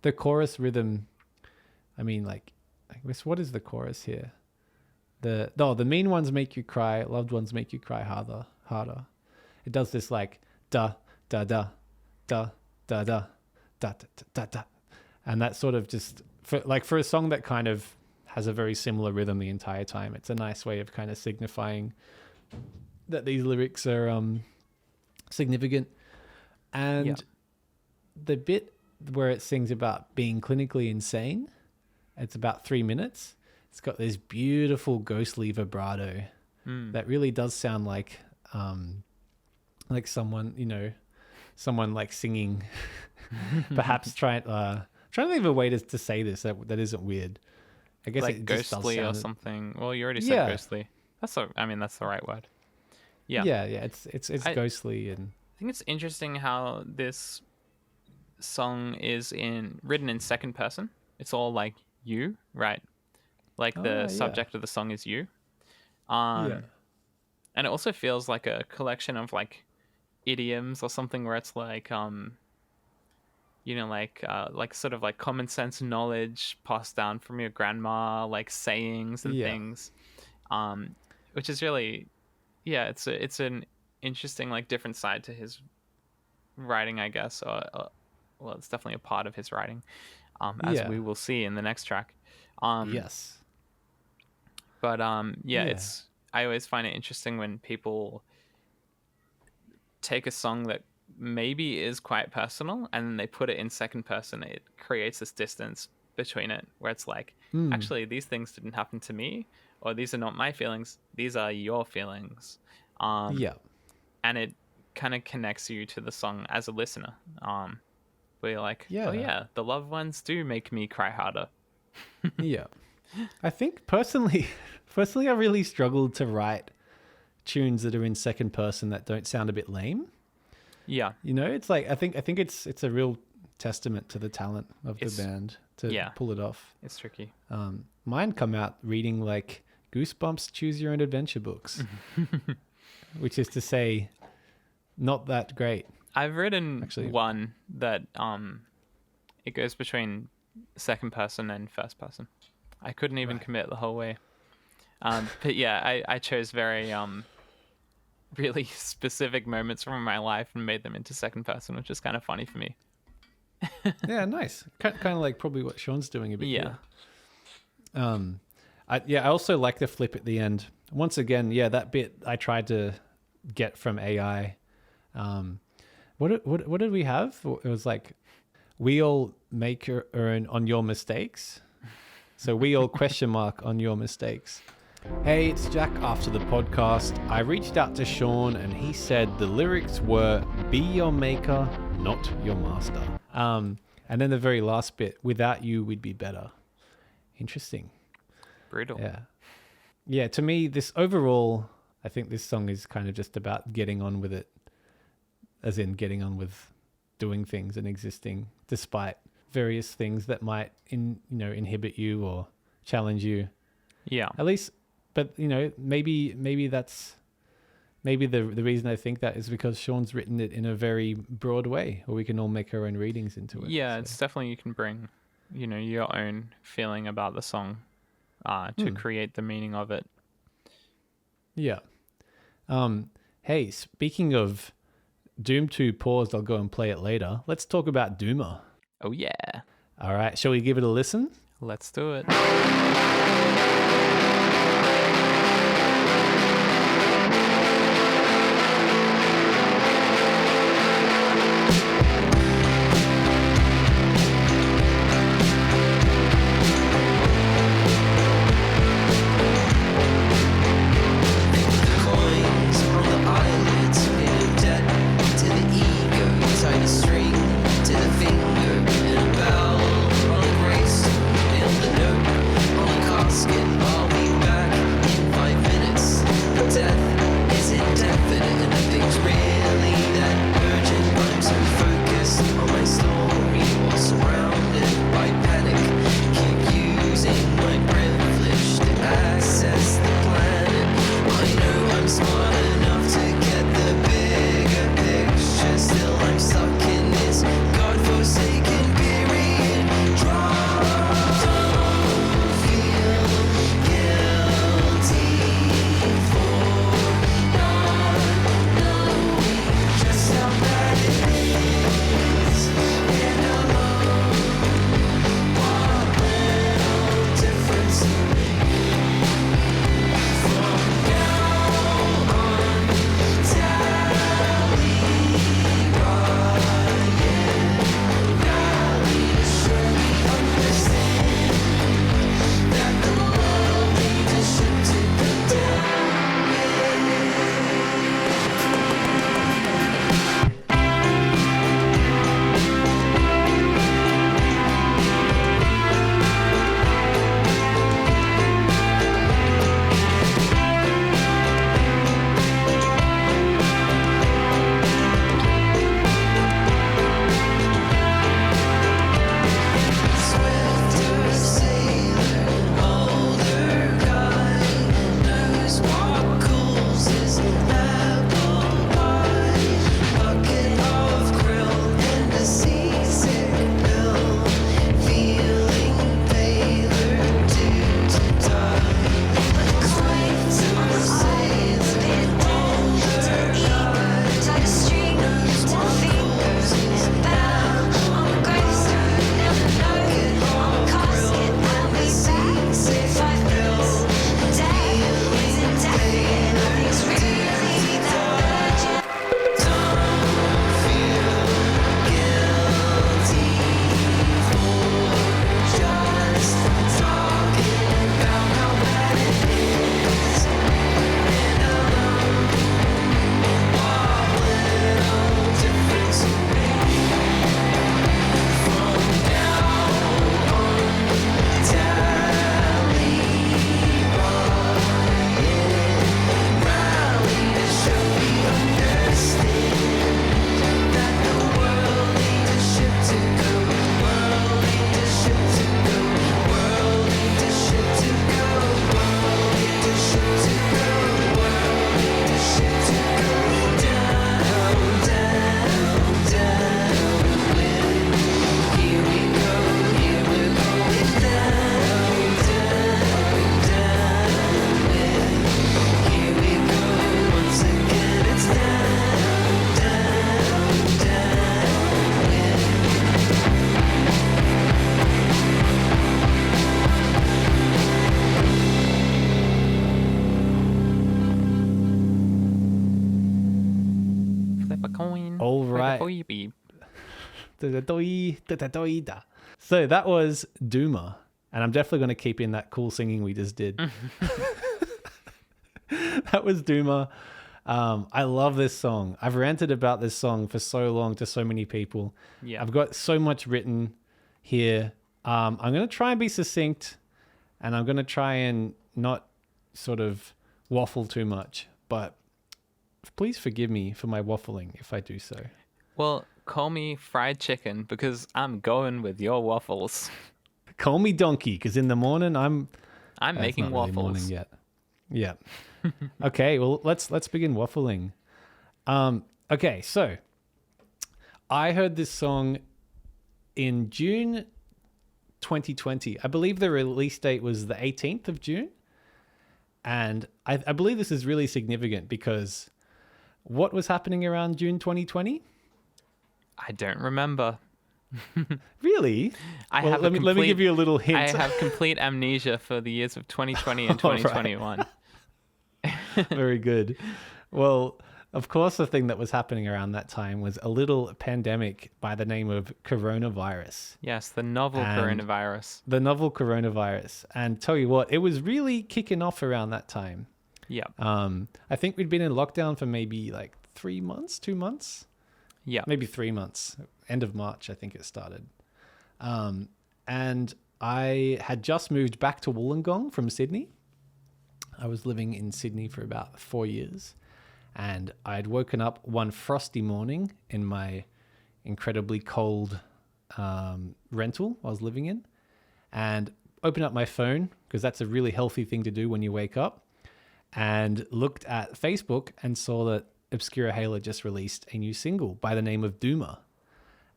the chorus rhythm. I mean, like, I guess what is the chorus here? The mean ones make you cry, loved ones make you cry harder. It does this like da da da da da da da da da da, and that sort of just for a song that kind of has a very similar rhythm the entire time. It's a nice way of kind of signifying that these lyrics are significant. And the bit where it sings about being clinically insane, it's about 3 minutes. It's got this beautiful ghostly vibrato that really does sound like someone, someone like singing, perhaps trying to think of a way to say this that isn't weird. I guess Like it just does ghostly or sound- something. Well, you already said ghostly. That's the right word. Yeah. Yeah. It's ghostly, and I think it's interesting how this song is written in second person. It's all like you, right? Like the subject of the song is you. And it also feels like a collection of like idioms or something where it's like like sort of like common sense knowledge passed down from your grandma, like sayings and things, which is really, it's an interesting like different side to his writing, I guess. Well, it's definitely a part of his writing, as we will see in the next track. yes. But it's, I always find it interesting when people take a song that maybe is quite personal and then they put it in second person. It creates this distance between it where it's like, actually, these things didn't happen to me, or these are not my feelings. These are your feelings. And it kind of connects you to the song as a listener. Where you're like, oh yeah, the loved ones do make me cry harder. Yeah. I think personally, I really struggled to write tunes that are in second person that don't sound a bit lame. Yeah. It's like I think it's a real testament to the talent of the band to pull it off. It's tricky. Mine come out reading like Goosebumps Choose Your Own Adventure books, which is to say, not that great. I've written one that it goes between second person and first person. I couldn't even commit the whole way. But yeah, I chose very really specific moments from my life and made them into second person, which is kind of funny for me. Yeah, nice. Kind of like probably what Sean's doing a bit. Yeah. Here. I also like the flip at the end. Once again, that bit I tried to get from AI. What did we have? It was like, we all make your earn on your mistakes. So we all question mark on your mistakes. Hey, it's Jack after the podcast. I reached out to Sean and he said the lyrics were be your maker, not your master. And then the very last bit, without you, we'd be better. Interesting. Brutal. Yeah. Yeah, to me, this overall, I think this song is kind of just about getting on with it, as in getting on with doing things and existing despite various things that might inhibit you or challenge you. Yeah. At least, but maybe the reason I think that is because Sean's written it in a very broad way, where we can all make our own readings into it. Yeah, so. it's definitely, you can bring, your own feeling about the song to create the meaning of it. Yeah. Hey, speaking of Doom 2 paused, I'll go and play it later. Let's talk about Doomer. Oh yeah. All right, shall we give it a listen? Let's do it. Coins on the eyelids, bit of debt to the ego, tied a string to the finger, and a bell on the gravestone, and the note on the casket. I'll be back in 5 minutes. Death is indefinite, and nothing's really that urgent. I'm so focused on my story, while surrounded by panic. Keep using my privilege to access the planet. I know I'm smart enough to get the bigger picture. Still, I'm stuck in this godforsaken period. Don't feel guilty for not knowing just how bad it is. And alone, what little difference it makes. From now on, tally riot, rally to surely understand that the world needs a ship to go down Swifter sailor, older guy, knows what cools his apple pie. Bucket of krill and a seasick bill, feeling paler due to die. Swifter sailor, older guy, Tied a string to the fingers, and a bell on the gravestone, and a note on the casket. I'll be back in 5 minutes. Death is indefinite, nothing's really that urgent. don't feel guilty for just talking about how bad it is. And alone, what little difference it makes. From now on, tally riot, rally to show we understand that the world needs a ship to go. World needs a ship to go. World needs a ship to go. World needs a ship to go. World needs a ship to go down, down, down with. Here we go, here we're going down, down, down with. Here we go once again. It's down, down, down with. Flip a coin. All Flip a right. coin, beep. So that was Doomer, and I'm definitely going to keep in that cool singing we just did. That was Duma. I love this song. I've ranted about this song for so long to so many people. Yeah. I've got so much written here. I'm going to try and be succinct, and I'm going to try and not sort of waffle too much, but please forgive me for my waffling if I do so. Well, call me fried chicken because I'm going with your waffles. Call me donkey, because in the morning I'm it's making not really waffles. morning yet. Yeah. Okay, well let's begin waffling. Okay, so I heard this song in June 2020. I believe the release date was the 18th of June. And I believe this is really significant because what was happening around June 2020? I don't remember. Really? Let me give you a little hint. I have complete amnesia for the years of 2020 and 2021. Very good. Well, of course, the thing that was happening around that time was a little pandemic by the name of coronavirus. Yes, the novel And coronavirus. The novel coronavirus. And tell you what, it was really kicking off around that time. Yeah. I think we'd been in lockdown for maybe like 3 months, 2 months, Yeah. maybe 3 months. End of March, I think it started. And I had just moved back to Wollongong from Sydney. I was living in Sydney for about 4 years. And I'd woken up one frosty morning in my incredibly cold rental I was living in, and opened up my phone, because that's a really healthy thing to do when you wake up, and looked at Facebook and saw that Obscura Hail had just released a new single by the name of Duma.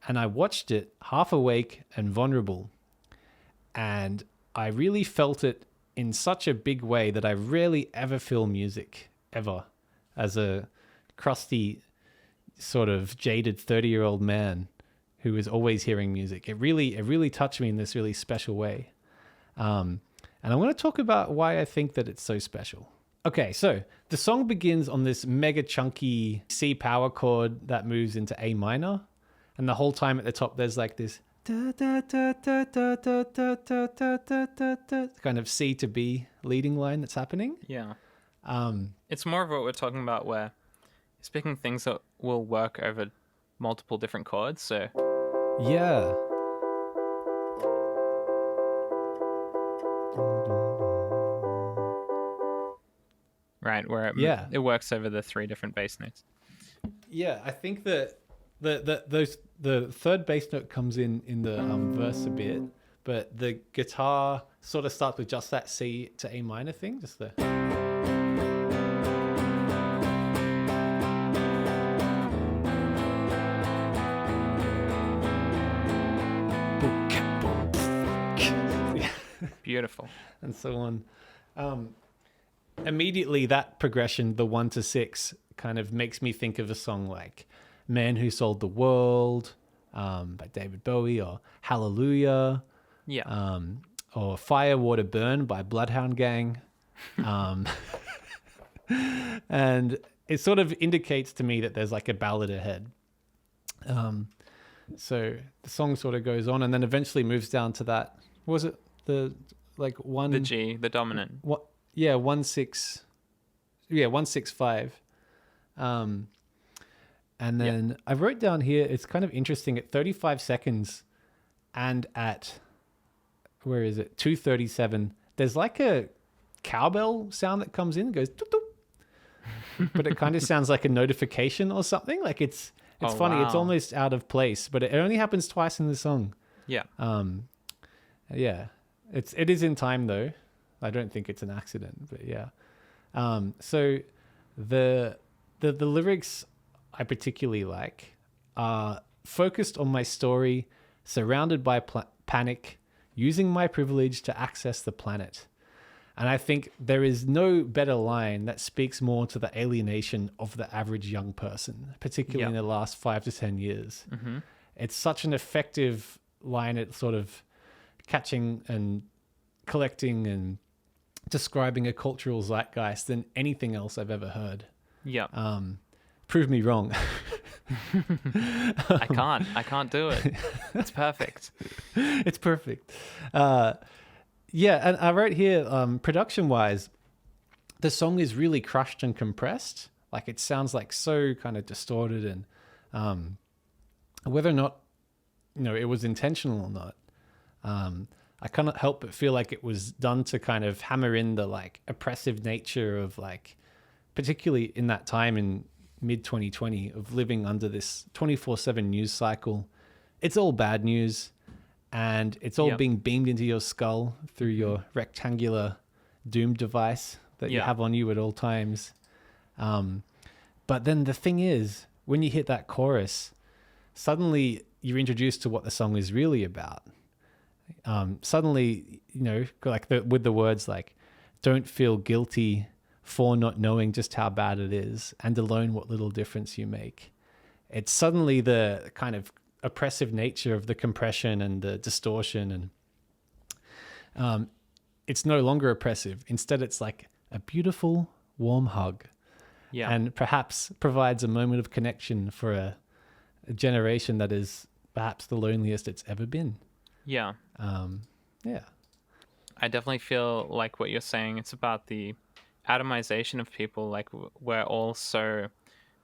And I watched it half awake and vulnerable. And I really felt it in such a big way that I rarely ever feel music, ever. As a crusty, sort of jaded 30-year-old man who is always hearing music. It really touched me in this really special way. And I'm going to talk about why I think that it's so special. Okay, so the song begins on this mega chunky C power chord that moves into A minor. And the whole time at the top, there's like this kind of C to B leading line that's happening. Yeah. It's more of what we're talking about where it's picking things that will work over multiple different chords. So Yeah. right, where it works over the 3 different bass notes. Yeah, I think that the third bass note comes in the verse a bit, but the guitar sort of starts with just that C to A minor thing, just the. Beautiful. And so on. Immediately, that progression, the 1 to 6, kind of makes me think of a song like "Man Who Sold the World" by David Bowie, or "Hallelujah," Yeah. or "Fire, Water, Burn" by Bloodhound Gang. And it sort of indicates to me that there's like a ballad ahead. So the song sort of goes on and then eventually moves down to that. Was it the like one? The G, the dominant. What? Yeah, 1-6. Yeah, 1-6-5. And then I wrote down here, it's kind of interesting at 35 seconds and at, where is it? 2:37. There's like a cowbell sound that comes in, goes doop, doop. But it kind of sounds like a notification or something. Like it's funny. Wow. It's almost out of place, but it only happens twice in the song. Yeah. Yeah, it is in time though. I don't think it's an accident, but yeah. So the lyrics I particularly like are focused on my story, surrounded by panic, using my privilege to access the planet. And I think there is no better line that speaks more to the alienation of the average young person, particularly in the last 5 to 10 years. Mm-hmm. It's such an effective line at sort of catching and collecting and describing a cultural zeitgeist than anything else I've ever heard. Yeah. Prove me wrong. I can't do it. It's perfect. It's perfect. Yeah, and I wrote here, production-wise, the song is really crushed and compressed. Like it sounds like so kind of distorted, and whether or not it was intentional or not, I cannot help but feel like it was done to kind of hammer in the like oppressive nature of like, particularly in that time in mid 2020 of living under this 24/7 news cycle. It's all bad news, and it's all being beamed into your skull through your rectangular Doom device that you have on you at all times. But then the thing is, when you hit that chorus, suddenly you're introduced to what the song is really about. Suddenly, like with the words like, don't feel guilty for not knowing just how bad it is, and alone what little difference you make. It's suddenly the kind of oppressive nature of the compression and the distortion, and it's no longer oppressive. Instead, it's like a beautiful, warm hug, and perhaps provides a moment of connection for a generation that is perhaps the loneliest it's ever been. Yeah. I definitely feel like what you're saying, it's about the atomization of people. Like we're all so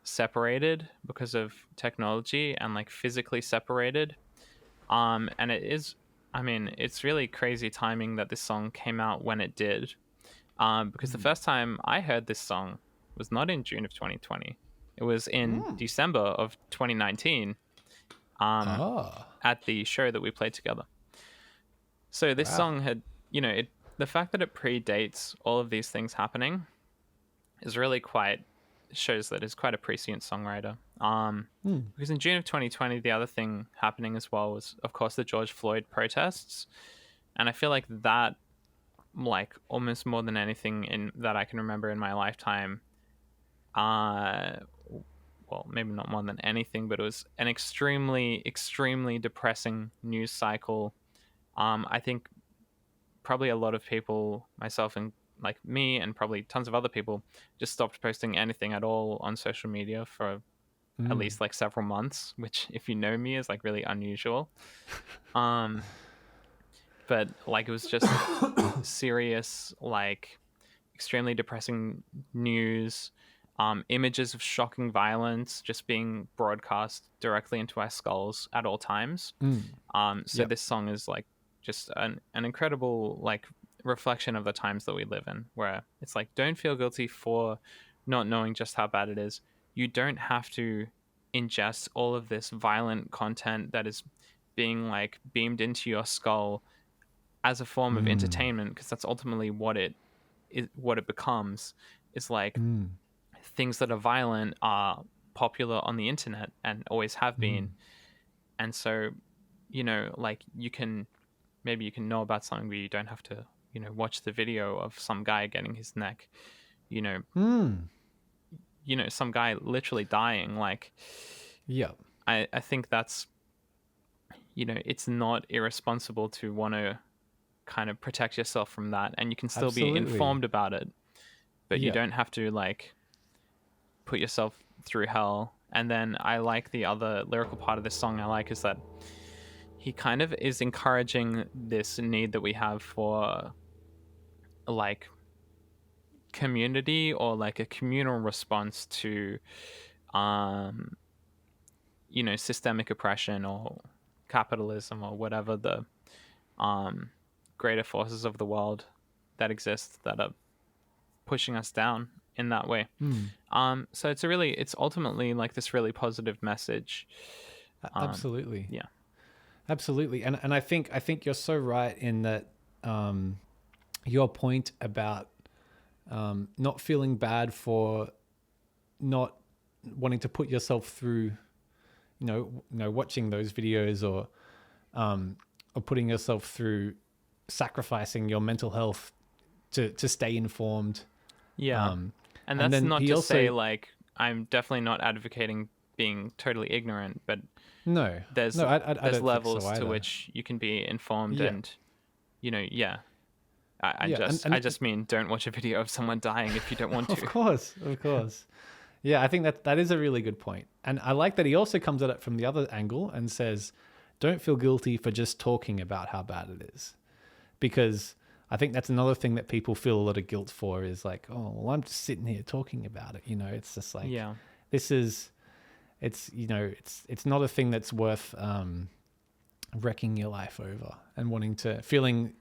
separated because of technology and like physically separated. And it is, I mean, it's really crazy timing that this song came out when it did. Because the first time I heard this song was not in June of 2020. It was in December of 2019 at the show that we played together. So this song had, the fact that it predates all of these things happening is really shows that it's quite a prescient songwriter. Because in June of 2020, the other thing happening as well was, of course, the George Floyd protests. And I feel like that, like almost more than anything that I can remember in my lifetime, well, maybe not more than anything, but it was an extremely, extremely depressing news cycle. I think probably a lot of people, myself and like me and probably tons of other people, just stopped posting anything at all on social media for at least like several months, which if you know me is like really unusual. But like it was just serious, like extremely depressing news, images of shocking violence just being broadcast directly into our skulls at all times. So this song is like just an incredible like reflection of the times that we live in, where it's like, don't feel guilty for not knowing just how bad it is. You don't have to ingest all of this violent content that is being like beamed into your skull as a form of entertainment, because that's ultimately what it becomes. It's like things that are violent are popular on the internet and always have been. And so, like you can know about something, but you don't have to, watch the video of some guy getting his neck, some guy literally dying. Like, I think that's, it's not irresponsible to want to kind of protect yourself from that, and you can still be informed about it, but you don't have to like put yourself through hell. And then I like the other lyrical part of this song I like is that he kind of is encouraging this need that we have for like community, or like a communal response to systemic oppression or capitalism or whatever the greater forces of the world that exist that are pushing us down in that way. So it's ultimately like this really positive message. Absolutely. Yeah. Absolutely. And I think you're so right in that your point about not feeling bad for not wanting to put yourself through, watching those videos or putting yourself through sacrificing your mental health to stay informed. Yeah. And that's not to say like I'm definitely not advocating being totally ignorant, but there's levels to which you can be informed and I just mean don't watch a video of someone dying if you don't want to. Of course. Yeah, I think that is a really good point. And I like that he also comes at it from the other angle and says, don't feel guilty for just talking about how bad it is. Because I think that's another thing that people feel a lot of guilt for is like, oh, well, I'm just sitting here talking about it. It's just like, Yeah. this is, it's not a thing that's worth wrecking your life over and wanting to feeling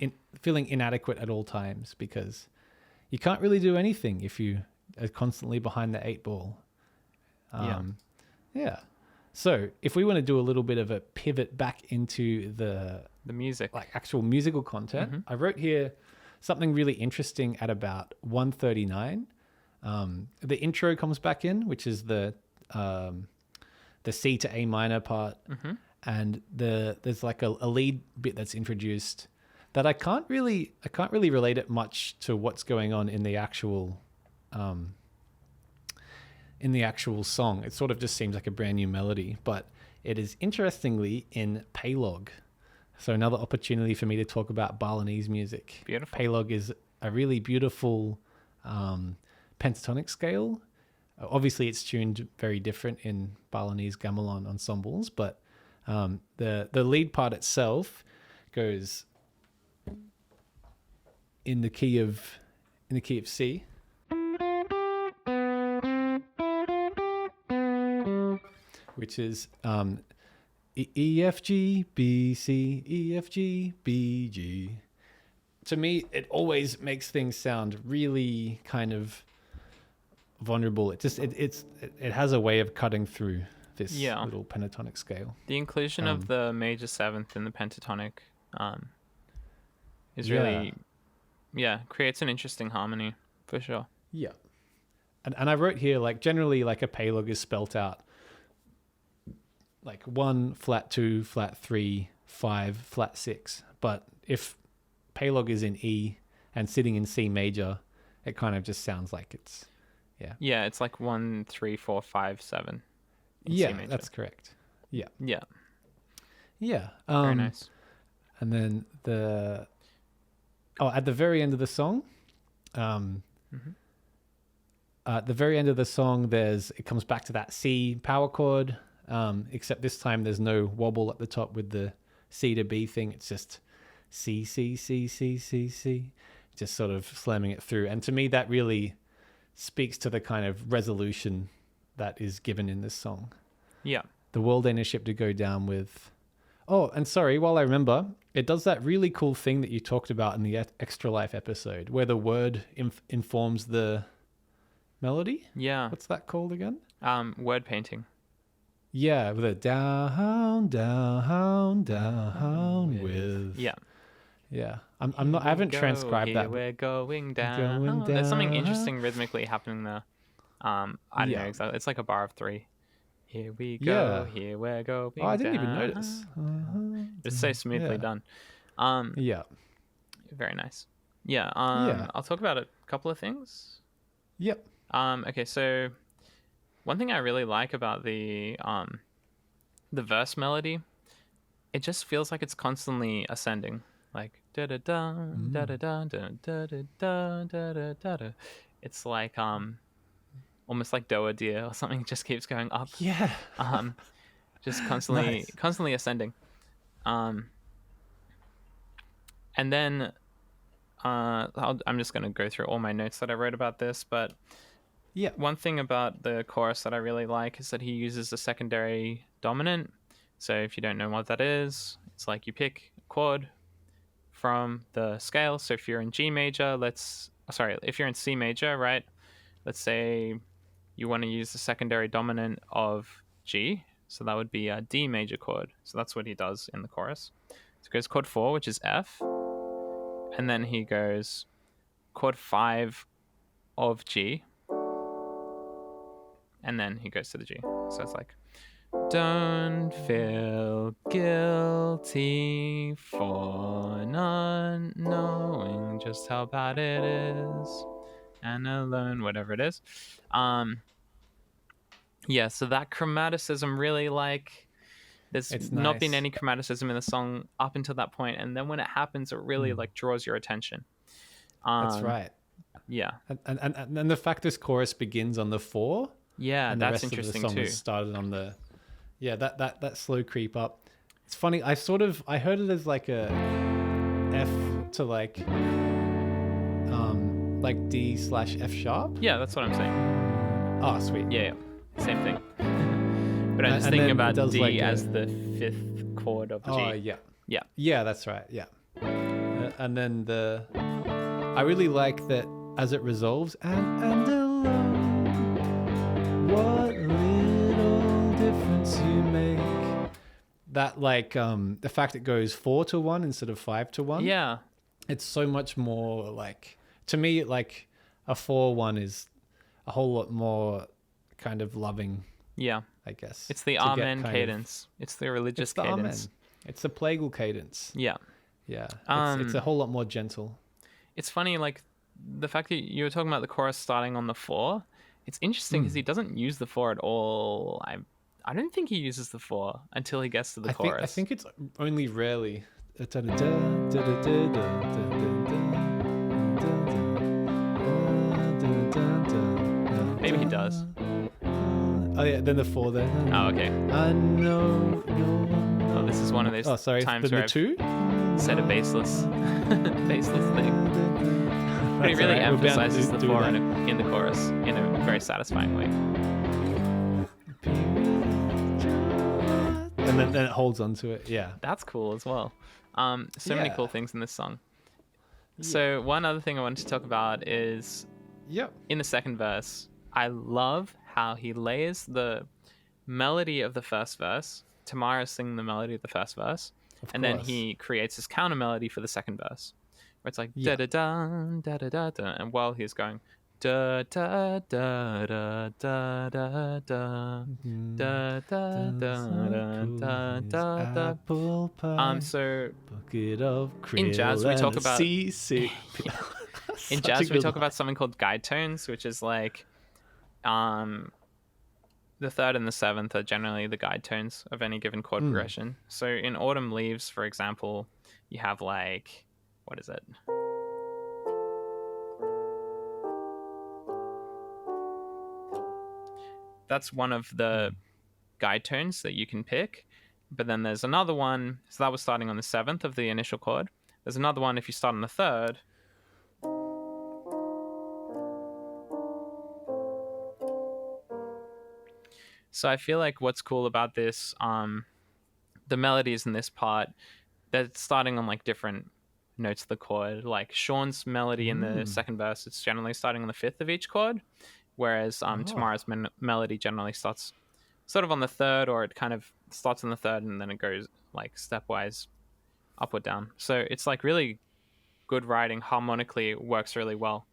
inadequate at all times, because you can't really do anything if you are constantly behind the 8 ball. Yeah. So if we want to do a little bit of a pivot back into the music, like actual musical content, I wrote here something really interesting at about 1:39. The intro comes back in, which is the C to A minor part, and there's like a lead bit that's introduced that I can't really relate it much to what's going on in the actual song. It sort of just seems like a brand new melody, but it is interestingly in Paylog. So another opportunity for me to talk about Balinese music. Beautiful. Paylog is a really beautiful pentatonic scale. Obviously, it's tuned very different in Balinese gamelan ensembles, but the lead part itself goes in the key of C. Which is E, F, G, B, C, E, F, G, B, G. To me, it always makes things sound really kind of vulnerable. It has a way of cutting through this little pentatonic scale. The inclusion of the major seventh in the pentatonic is really, creates an interesting harmony for sure. Yeah. And I wrote here, like, generally, like, a Paylog is spelt out like 1, flat 2, flat 3, 5, flat 6. But if Paylog is in E and sitting in C major, it kind of just sounds like it's, Yeah, it's like 1, 3, 4, 5, 7. Yeah, that's correct. Yeah. Yeah. Yeah. Very nice. And then at the very end of the song, at the very end of the song, it comes back to that C power chord, except this time there's no wobble at the top with the C to B thing. It's just C, C, C, C, C, C, just sort of slamming it through. And to me, that really speaks to the kind of resolution that is given in this song. Yeah. The world ain't a ship to go down with. Oh, and sorry, while I remember, it does that really cool thing that you talked about in the Extra Life episode, where the word informs the melody. Yeah. What's that called again? Word painting. Yeah, with a down, down, down with. Yeah. Yeah. I haven't transcribed that. We're going down. Going There's something down. interesting rhythmically happening there. I don't know exactly. It's like a bar of 3. Here we go. Yeah. Here we're going. Oh, I didn't even down. notice. It's so smoothly done. Yeah. Very nice. Yeah. Yeah. I'll talk about a couple of things. Yep. Okay, so one thing I really like about the verse melody, it just feels like it's constantly ascending, like da da da da da da da da da da da da. It's like almost like Doa Deer or something. Just keeps going up. Yeah. Just constantly ascending. And then I'm just gonna go through all my notes that I wrote about this, but. Yeah. One thing about the chorus that I really like is that he uses a secondary dominant. So if you don't know what that is, it's like you pick a chord from the scale. So if you're in G major, if you're in C major, right? Let's say you want to use the secondary dominant of G. So that would be a D major chord. So that's what he does in the chorus. So he goes chord 4, which is F. And then he goes chord 5 of G. And then he goes to the G. So it's like, don't feel guilty for not knowing just how bad it is. And alone, whatever it is. Yeah, so that chromaticism really there's not been any chromaticism in the song up until that point. And then when it happens, it really draws your attention. That's right. Yeah. And the fact this chorus begins on the 4. Yeah, and that's the rest interesting of the song too. is started on the, that slow creep up. It's funny. I heard it as like a F to like like D/F sharp. Yeah, that's what I'm saying. Oh, sweet. Yeah, same thing. But I'm just And thinking then it about does D like as the 5th chord of G. Oh, yeah. Yeah. Yeah, that's right. Yeah. And then I really like that as it resolves. And alone, what little difference you make. That like the fact it goes 4-1 instead of 5-1. Yeah. It's so much more like, to me, like a 4-1 is a whole lot more kind of loving, Yeah. I guess. It's the to get Amen kind of- cadence. It's the religious It's the amen. cadence. It's the plagal cadence. Yeah. Yeah. It's a whole lot more gentle. It's funny, like, the fact that you were talking about the chorus starting on the 4. It's interesting because he doesn't use the 4 at all. I don't think he uses the 4 until he gets to the chorus. I think it's only rarely. Maybe he does. Oh yeah, then the 4 there. Oh, okay. I know. Oh, this is one of those Oh, sorry. times The where 2. I've said a baseless thing. But he That's really alright, we're bound to emphasizes the do 4 that. in the chorus in a very satisfying way. And then it holds on to it. Yeah. That's cool as well. So many Yeah. cool things in this song. So one other thing I wanted to talk about is Yep. in the second verse, I love how he layers the melody of the first verse. Tamara's singing the melody of the first verse, and then course. he creates his counter melody for the second verse, where it's like Yeah. da da da da da da, and while he's going da da da da da da da da da da da da da. So bucket of in jazz we krill talk and a about seasick. in Such jazz a we good talk line. about something called guide tones, which is like the 3rd and the 7th are generally the guide tones of any given chord progression. So in Autumn Leaves, for example, you have like, what is it? That's one of the guide tones that you can pick. But then there's another one. So that was starting on the 7th of the initial chord. There's another one if you start on the 3rd. So I feel like what's cool about this, the melodies in this part, they're starting on like different notes of the chord. Like Sean's melody in the second verse, it's generally starting on the 5th of each chord, whereas Tamara's melody generally starts sort of on the 3rd, or it kind of starts on the 3rd and then it goes like stepwise up or down. So it's like really good writing, harmonically it works really well.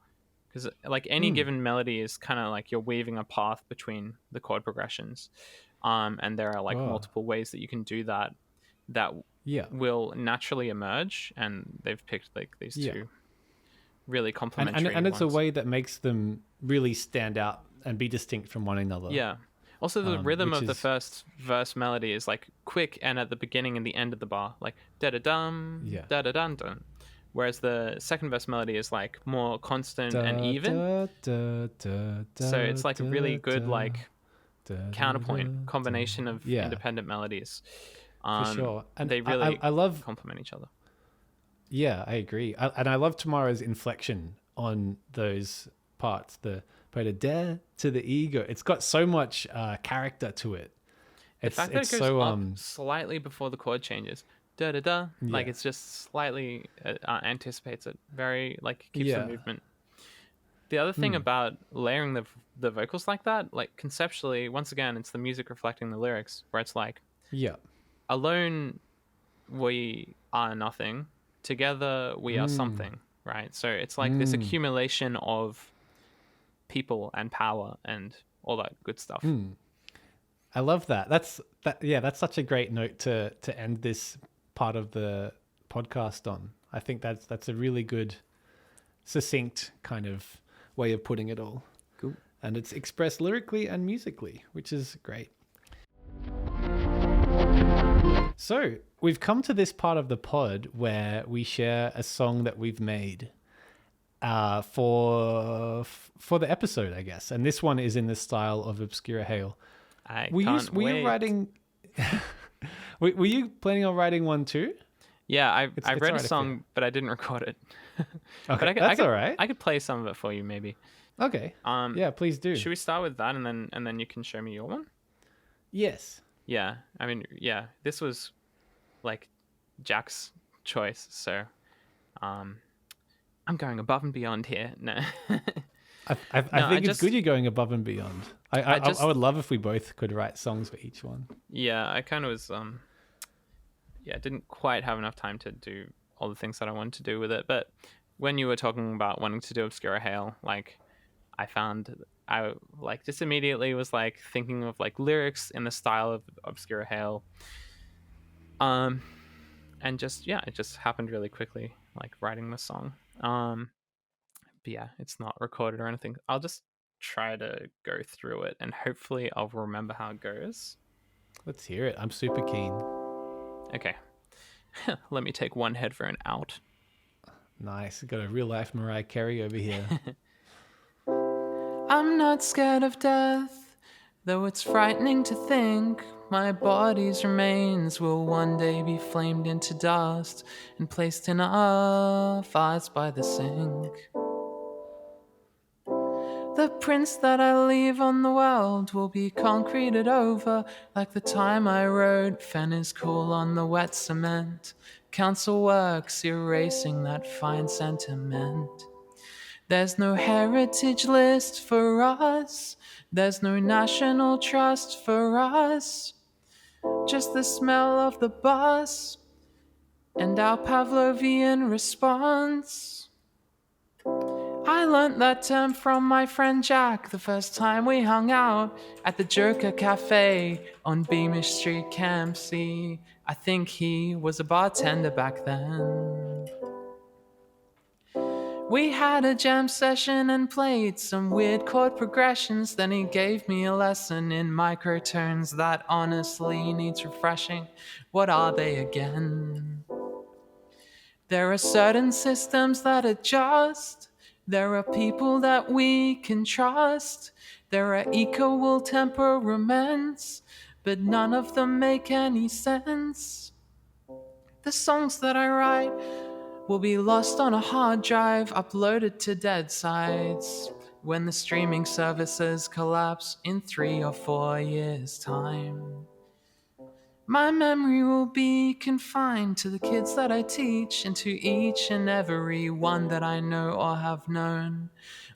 Because like any given melody is kind of like you're weaving a path between the chord progressions, and there are like multiple ways that you can do that will naturally emerge, and they've picked like these two really complementary and it's a ones. way that makes them really stand out and be distinct from one another. Yeah. Also, the rhythm which of the is- first verse melody is like quick and at the beginning and the end of the bar, like da da dum, da da dun dun. Whereas the second verse melody is like more constant and even. So it's like a really good like counterpoint combination of independent melodies. For sure. And they really I love complement each other. Yeah, I agree. And I love Tamara's inflection on those parts. The da to the ego. It's got so much character to it. The fact that it goes up slightly before the chord changes. Da da da. Like it's just slightly anticipates it. Very like keeps the movement. The other thing about layering the vocals like that, like conceptually, once again, it's the music reflecting the lyrics, where it's like, alone we are nothing, together we are something, right? So it's like this accumulation of people and power and all that good stuff. I love that. That's such a great note to end this part of the podcast on. I think that's a really good, succinct kind of way of putting it all. Cool. And it's expressed lyrically and musically, which is great. So we've come to this part of the pod where we share a song that we've made for the episode, I guess. And this one is in the style of Obscura Hail. Were you writing? Were you planning on writing one too? Yeah, I It's I it's wrote a alright if you. song, but I didn't record it. But Okay, that's all right. I could play some of it for you maybe. Okay. Um, Yeah, please do. should we start with that and then you can show me your one? Yes. Yeah, I mean, yeah, this was like Jack's choice, so um, I'm going above and beyond here. No, I no, think it's good you're going above and beyond. I just I would love if we both could write songs for each one. yeah, I kind of was yeah, didn't quite have enough time to do all the things that I wanted to do with it. But when you were talking about wanting to do Obscura Hail, like I found I like just immediately was like thinking of like lyrics in the style of Obscura Hail. Um and just yeah, it just happened really quickly, like writing the song. But yeah, it's not recorded or anything. I'll just try to go through it and hopefully I'll remember how it goes. Let's hear it. I'm super keen. Okay. Let me take one headphone out. Nice. Got a real life Mariah Carey over here. I'm not scared of death, though it's frightening to think my body's remains will one day be flamed into dust and placed in a vase by the sink. The prints that I leave on the world will be concreted over, like the time I wrote Fenn is cool on the wet cement. Council works erasing that fine sentiment. There's no heritage list for us. There's no national trust for us. Just the smell of the bus and our Pavlovian response. I learnt that term from my friend Jack the first time we hung out at the Joker Cafe on Beamish Street, Campsie. I think he was a bartender back then. We had a jam session and played some weird chord progressions. Then he gave me a lesson in microtones that honestly needs refreshing. What are they again? There are certain systems that adjust. There are people that we can trust. There are equal temperaments, but none of them make any sense. The songs that I write will be lost on a hard drive, uploaded to dead sites when the streaming services collapse in 3 or 4 years' time. My memory will be confined to the kids that I teach and to each and every one that I know or have known.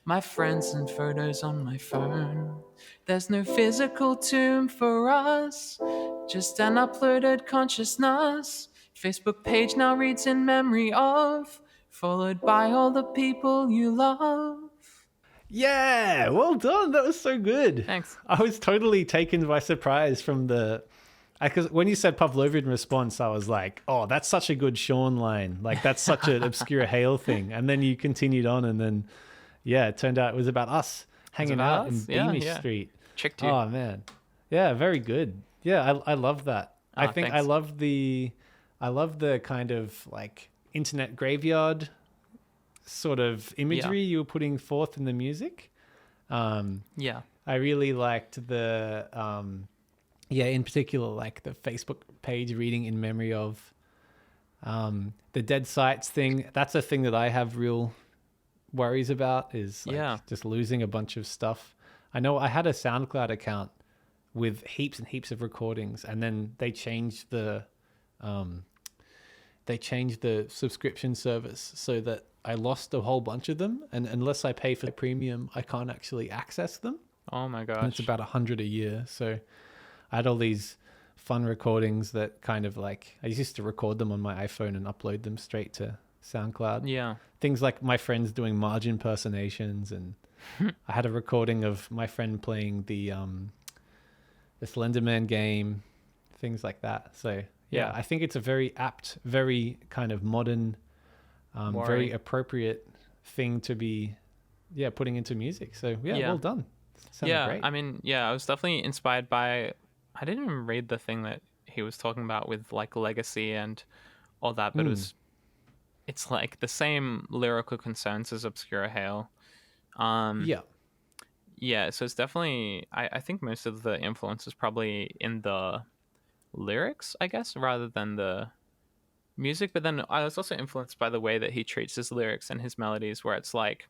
My friends and photos on my phone. There's no physical tomb for us, just an uploaded consciousness. Facebook page now reads in memory of, followed by all the people you love. Yeah, well done. That was so good. Thanks. I was totally taken by surprise from the. Because when you said Pavlovian response, I was like, "Oh, that's such a good Sean line. Like that's such an Obscura Hail thing." And then you continued on, and then yeah, it turned out it was about us hanging about out in us. Yeah, Beamish yeah. Street. Tricked you. Oh man, yeah, very good. Yeah, I love that. I think Thanks. I love the kind of like internet graveyard sort of imagery you were putting forth in the music. Yeah. I really liked the in particular like the Facebook page reading in memory of the dead sites thing. That's a thing that I have real worries about, is like just losing a bunch of stuff. I know I had a SoundCloud account with heaps and heaps of recordings, and then they changed the subscription service so that I lost a whole bunch of them, and unless I pay for the premium, I can't actually access them. Oh my gosh. And it's about 100 a year. So I had all these fun recordings that kind of like, I used to record them on my iPhone and upload them straight to SoundCloud. Yeah. Things like my friends doing Marge impersonations, and I had a recording of my friend playing the Slenderman game, things like that. So yeah, I think it's a very apt, very kind of modern, very appropriate thing to be putting into music. So well done. Sounded great. I mean, I was definitely inspired by, I didn't even read the thing that he was talking about with like legacy and all that, but it's like the same lyrical concerns as Obscura Hail. Yeah, so it's definitely, I think most of the influence is probably in the lyrics, I guess, rather than the music, but then I was also influenced by the way that he treats his lyrics and his melodies, where it's like,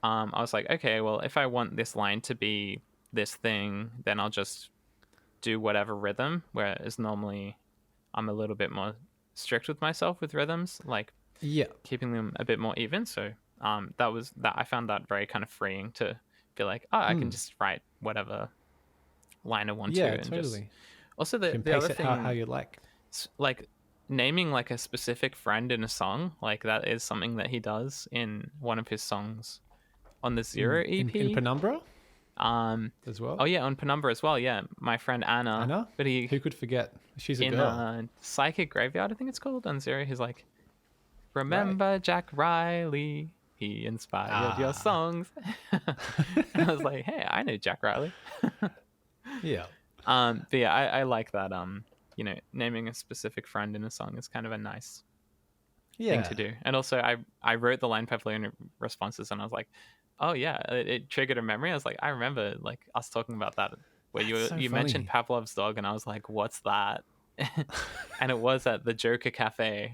I was like, okay, well, if I want this line to be this thing, then I'll just do whatever rhythm, whereas normally I'm a little bit more strict with myself with rhythms, like Yeah. keeping them a bit more even. So that I found that very kind of freeing to be like, oh, I can just write whatever line I want to. Yeah, And just totally. also You can the pace other it thing, how you like. like naming like a specific friend in a song, like that is something that he does in one of his songs on the Zero EP. In Penumbra um as well. oh yeah, on Penumbra as well. Yeah, my friend Anna. Anna? But he Who could forget? She's a in girl. Psychic Graveyard, I think it's called, on Zero. He's like, remember Jack Riley? He inspired your songs. And I was like, hey, I know Jack Riley. Yeah. But yeah, I like that. You know, naming a specific friend in a song is kind of a nice Yeah. thing to do. And also, I wrote the line perfectly in responses, and I was like, oh yeah, it triggered a memory. I was like, I remember like us talking about that, where That's so you mentioned funny. Pavlov's dog, and I was like, what's that? And it was at the Joker Cafe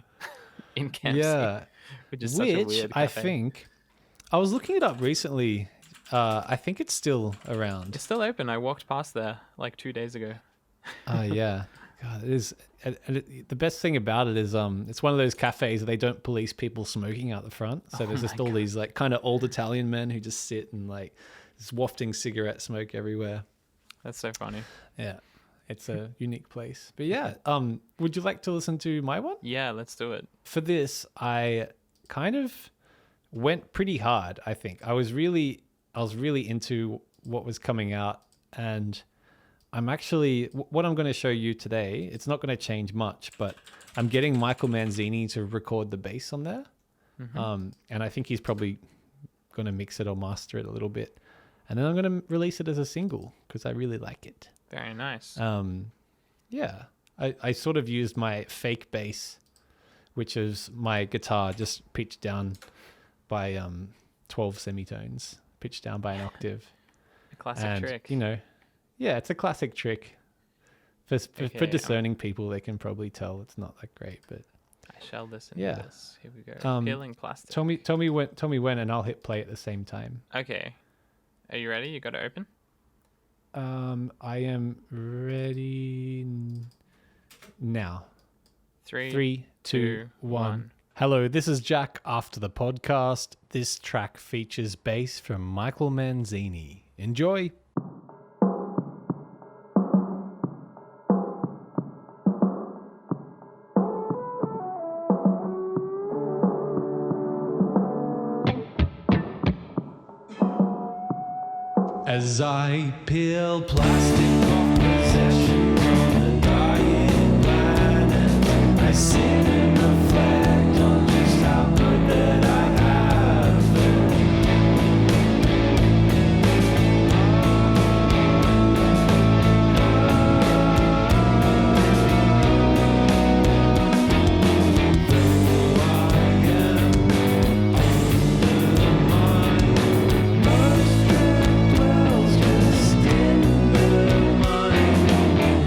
in Kempsey, Yeah. which is such a Which weird I cafe. think I was looking it up recently. I think it's still around. It's still open. I walked past there like 2 days ago. Yeah. God, it is. The best thing about it is, it's one of those cafes that they don't police people smoking out the front. So there's just all these like kind of old Italian men who just sit and like just wafting cigarette smoke everywhere. That's so funny. Yeah, it's a unique place. But yeah, would you like to listen to my one? Yeah, let's do it. For this, I kind of went pretty hard. I think I was really into what was coming out, and I'm actually what I'm going to show you today. It's not going to change much, but I'm getting Michael Manzini to record the bass on there, and I think he's probably going to mix it or master it a little bit, and then I'm going to release it as a single because I really like it. Very nice. Yeah, I sort of used my fake bass, which is my guitar just pitched down by 12 semitones, pitched down by an octave. A classic And, trick. you know, yeah, it's a classic trick. For Okay, discerning people, they can probably tell it's not that great. But I shall listen Yeah. to this. Here we go. Peeling plastic. tell me when, and I'll hit play at the same time. Okay. Are you ready? You got to open? I am ready now. Three, 3, 2, 1. Hello, this is Jack after the podcast. This track features bass from Michael Manzini. Enjoy. As I peel plastic off possession from the dying planet, I sit and reflect on just how good that I have been. Though I am undermined, most just in the mind.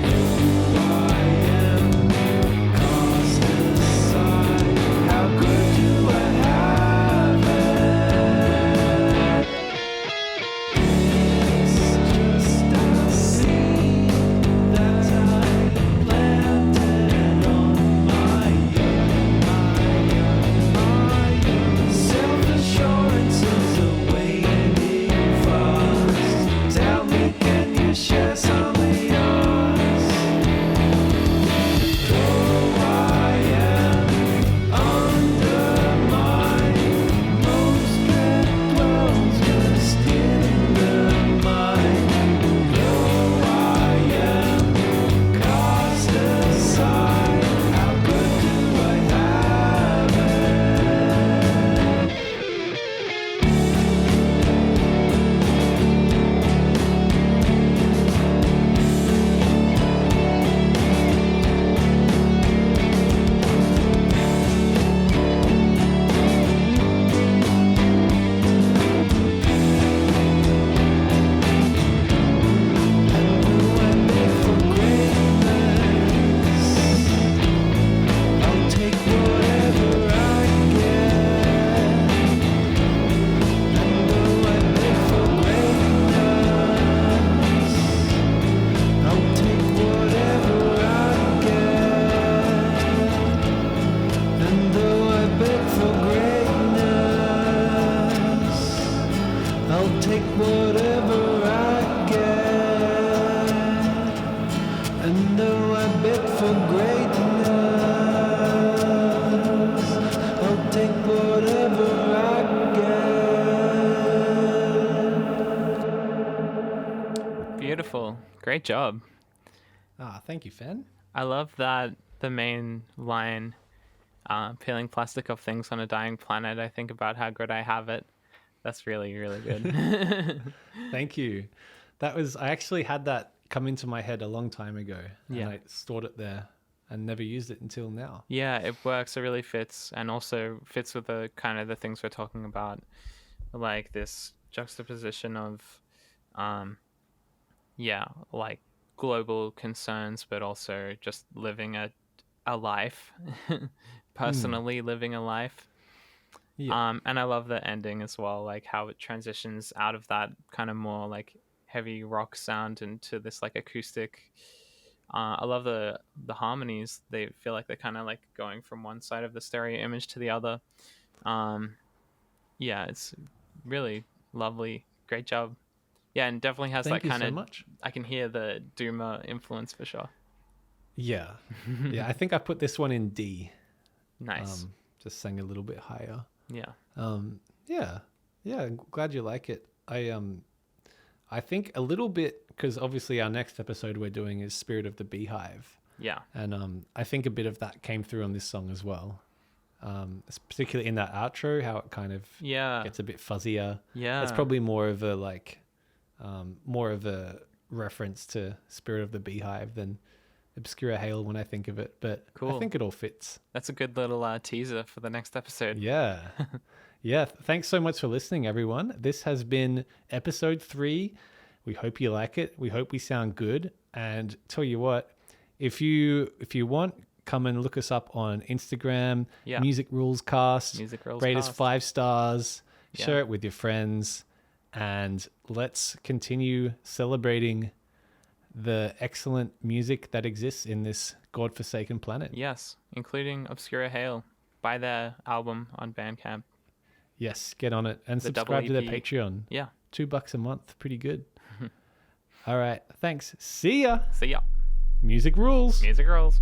I'll take whatever I get. And though I bid for greatness, I'll take whatever I get. Beautiful. Great job. Thank you, Fenn. I love that the main line, peeling plastic off things on a dying planet. I think about how good I have it. That's really, really good. Thank you. I actually had that come into my head a long time ago. Yeah. And I stored it there and never used it until now. Yeah, it works. It really fits, and also fits with the kind of the things we're talking about, like this juxtaposition of, like global concerns, but also just living a life, personally living a life. Yeah. And I love the ending as well, like how it transitions out of that kind of more like heavy rock sound into this like acoustic. I love the harmonies. They feel like they're kind of like going from one side of the stereo image to the other. Yeah, it's really lovely. Great job. Yeah, and definitely has Thank that you kind so of. much. I can hear the Doomer influence for sure. Yeah. Yeah, I think I put this one in D. Nice. Just sang a little bit higher. Yeah. Yeah. I'm glad you like it. I think a little bit, because obviously our next episode we're doing is Spirit of the Beehive. Yeah. And I think a bit of that came through on this song as well. Particularly in that outro, how it kind of gets a bit fuzzier. Yeah. That's probably more of a reference to Spirit of the Beehive than Obscura Hail when I think of it. But Cool. I think it all fits. That's a good little teaser for the next episode. Yeah. Yeah. Thanks so much for listening, everyone. This has been episode 3. We hope you like it. We hope we sound good. And tell you what, if you want, come and look us up on Instagram. Yeah. Music Rules Cast. Music Rules Rate us Cast. 5 stars. Yeah. Share it with your friends. And let's continue celebrating the excellent music that exists in this godforsaken planet. Yes, including Obscura Hail. Buy their album on Bandcamp. Yes, get on it and The subscribe to their EP. Patreon. Yeah. $2 a month, pretty good. All right, thanks. See ya. See ya. Music rules. Music Rules.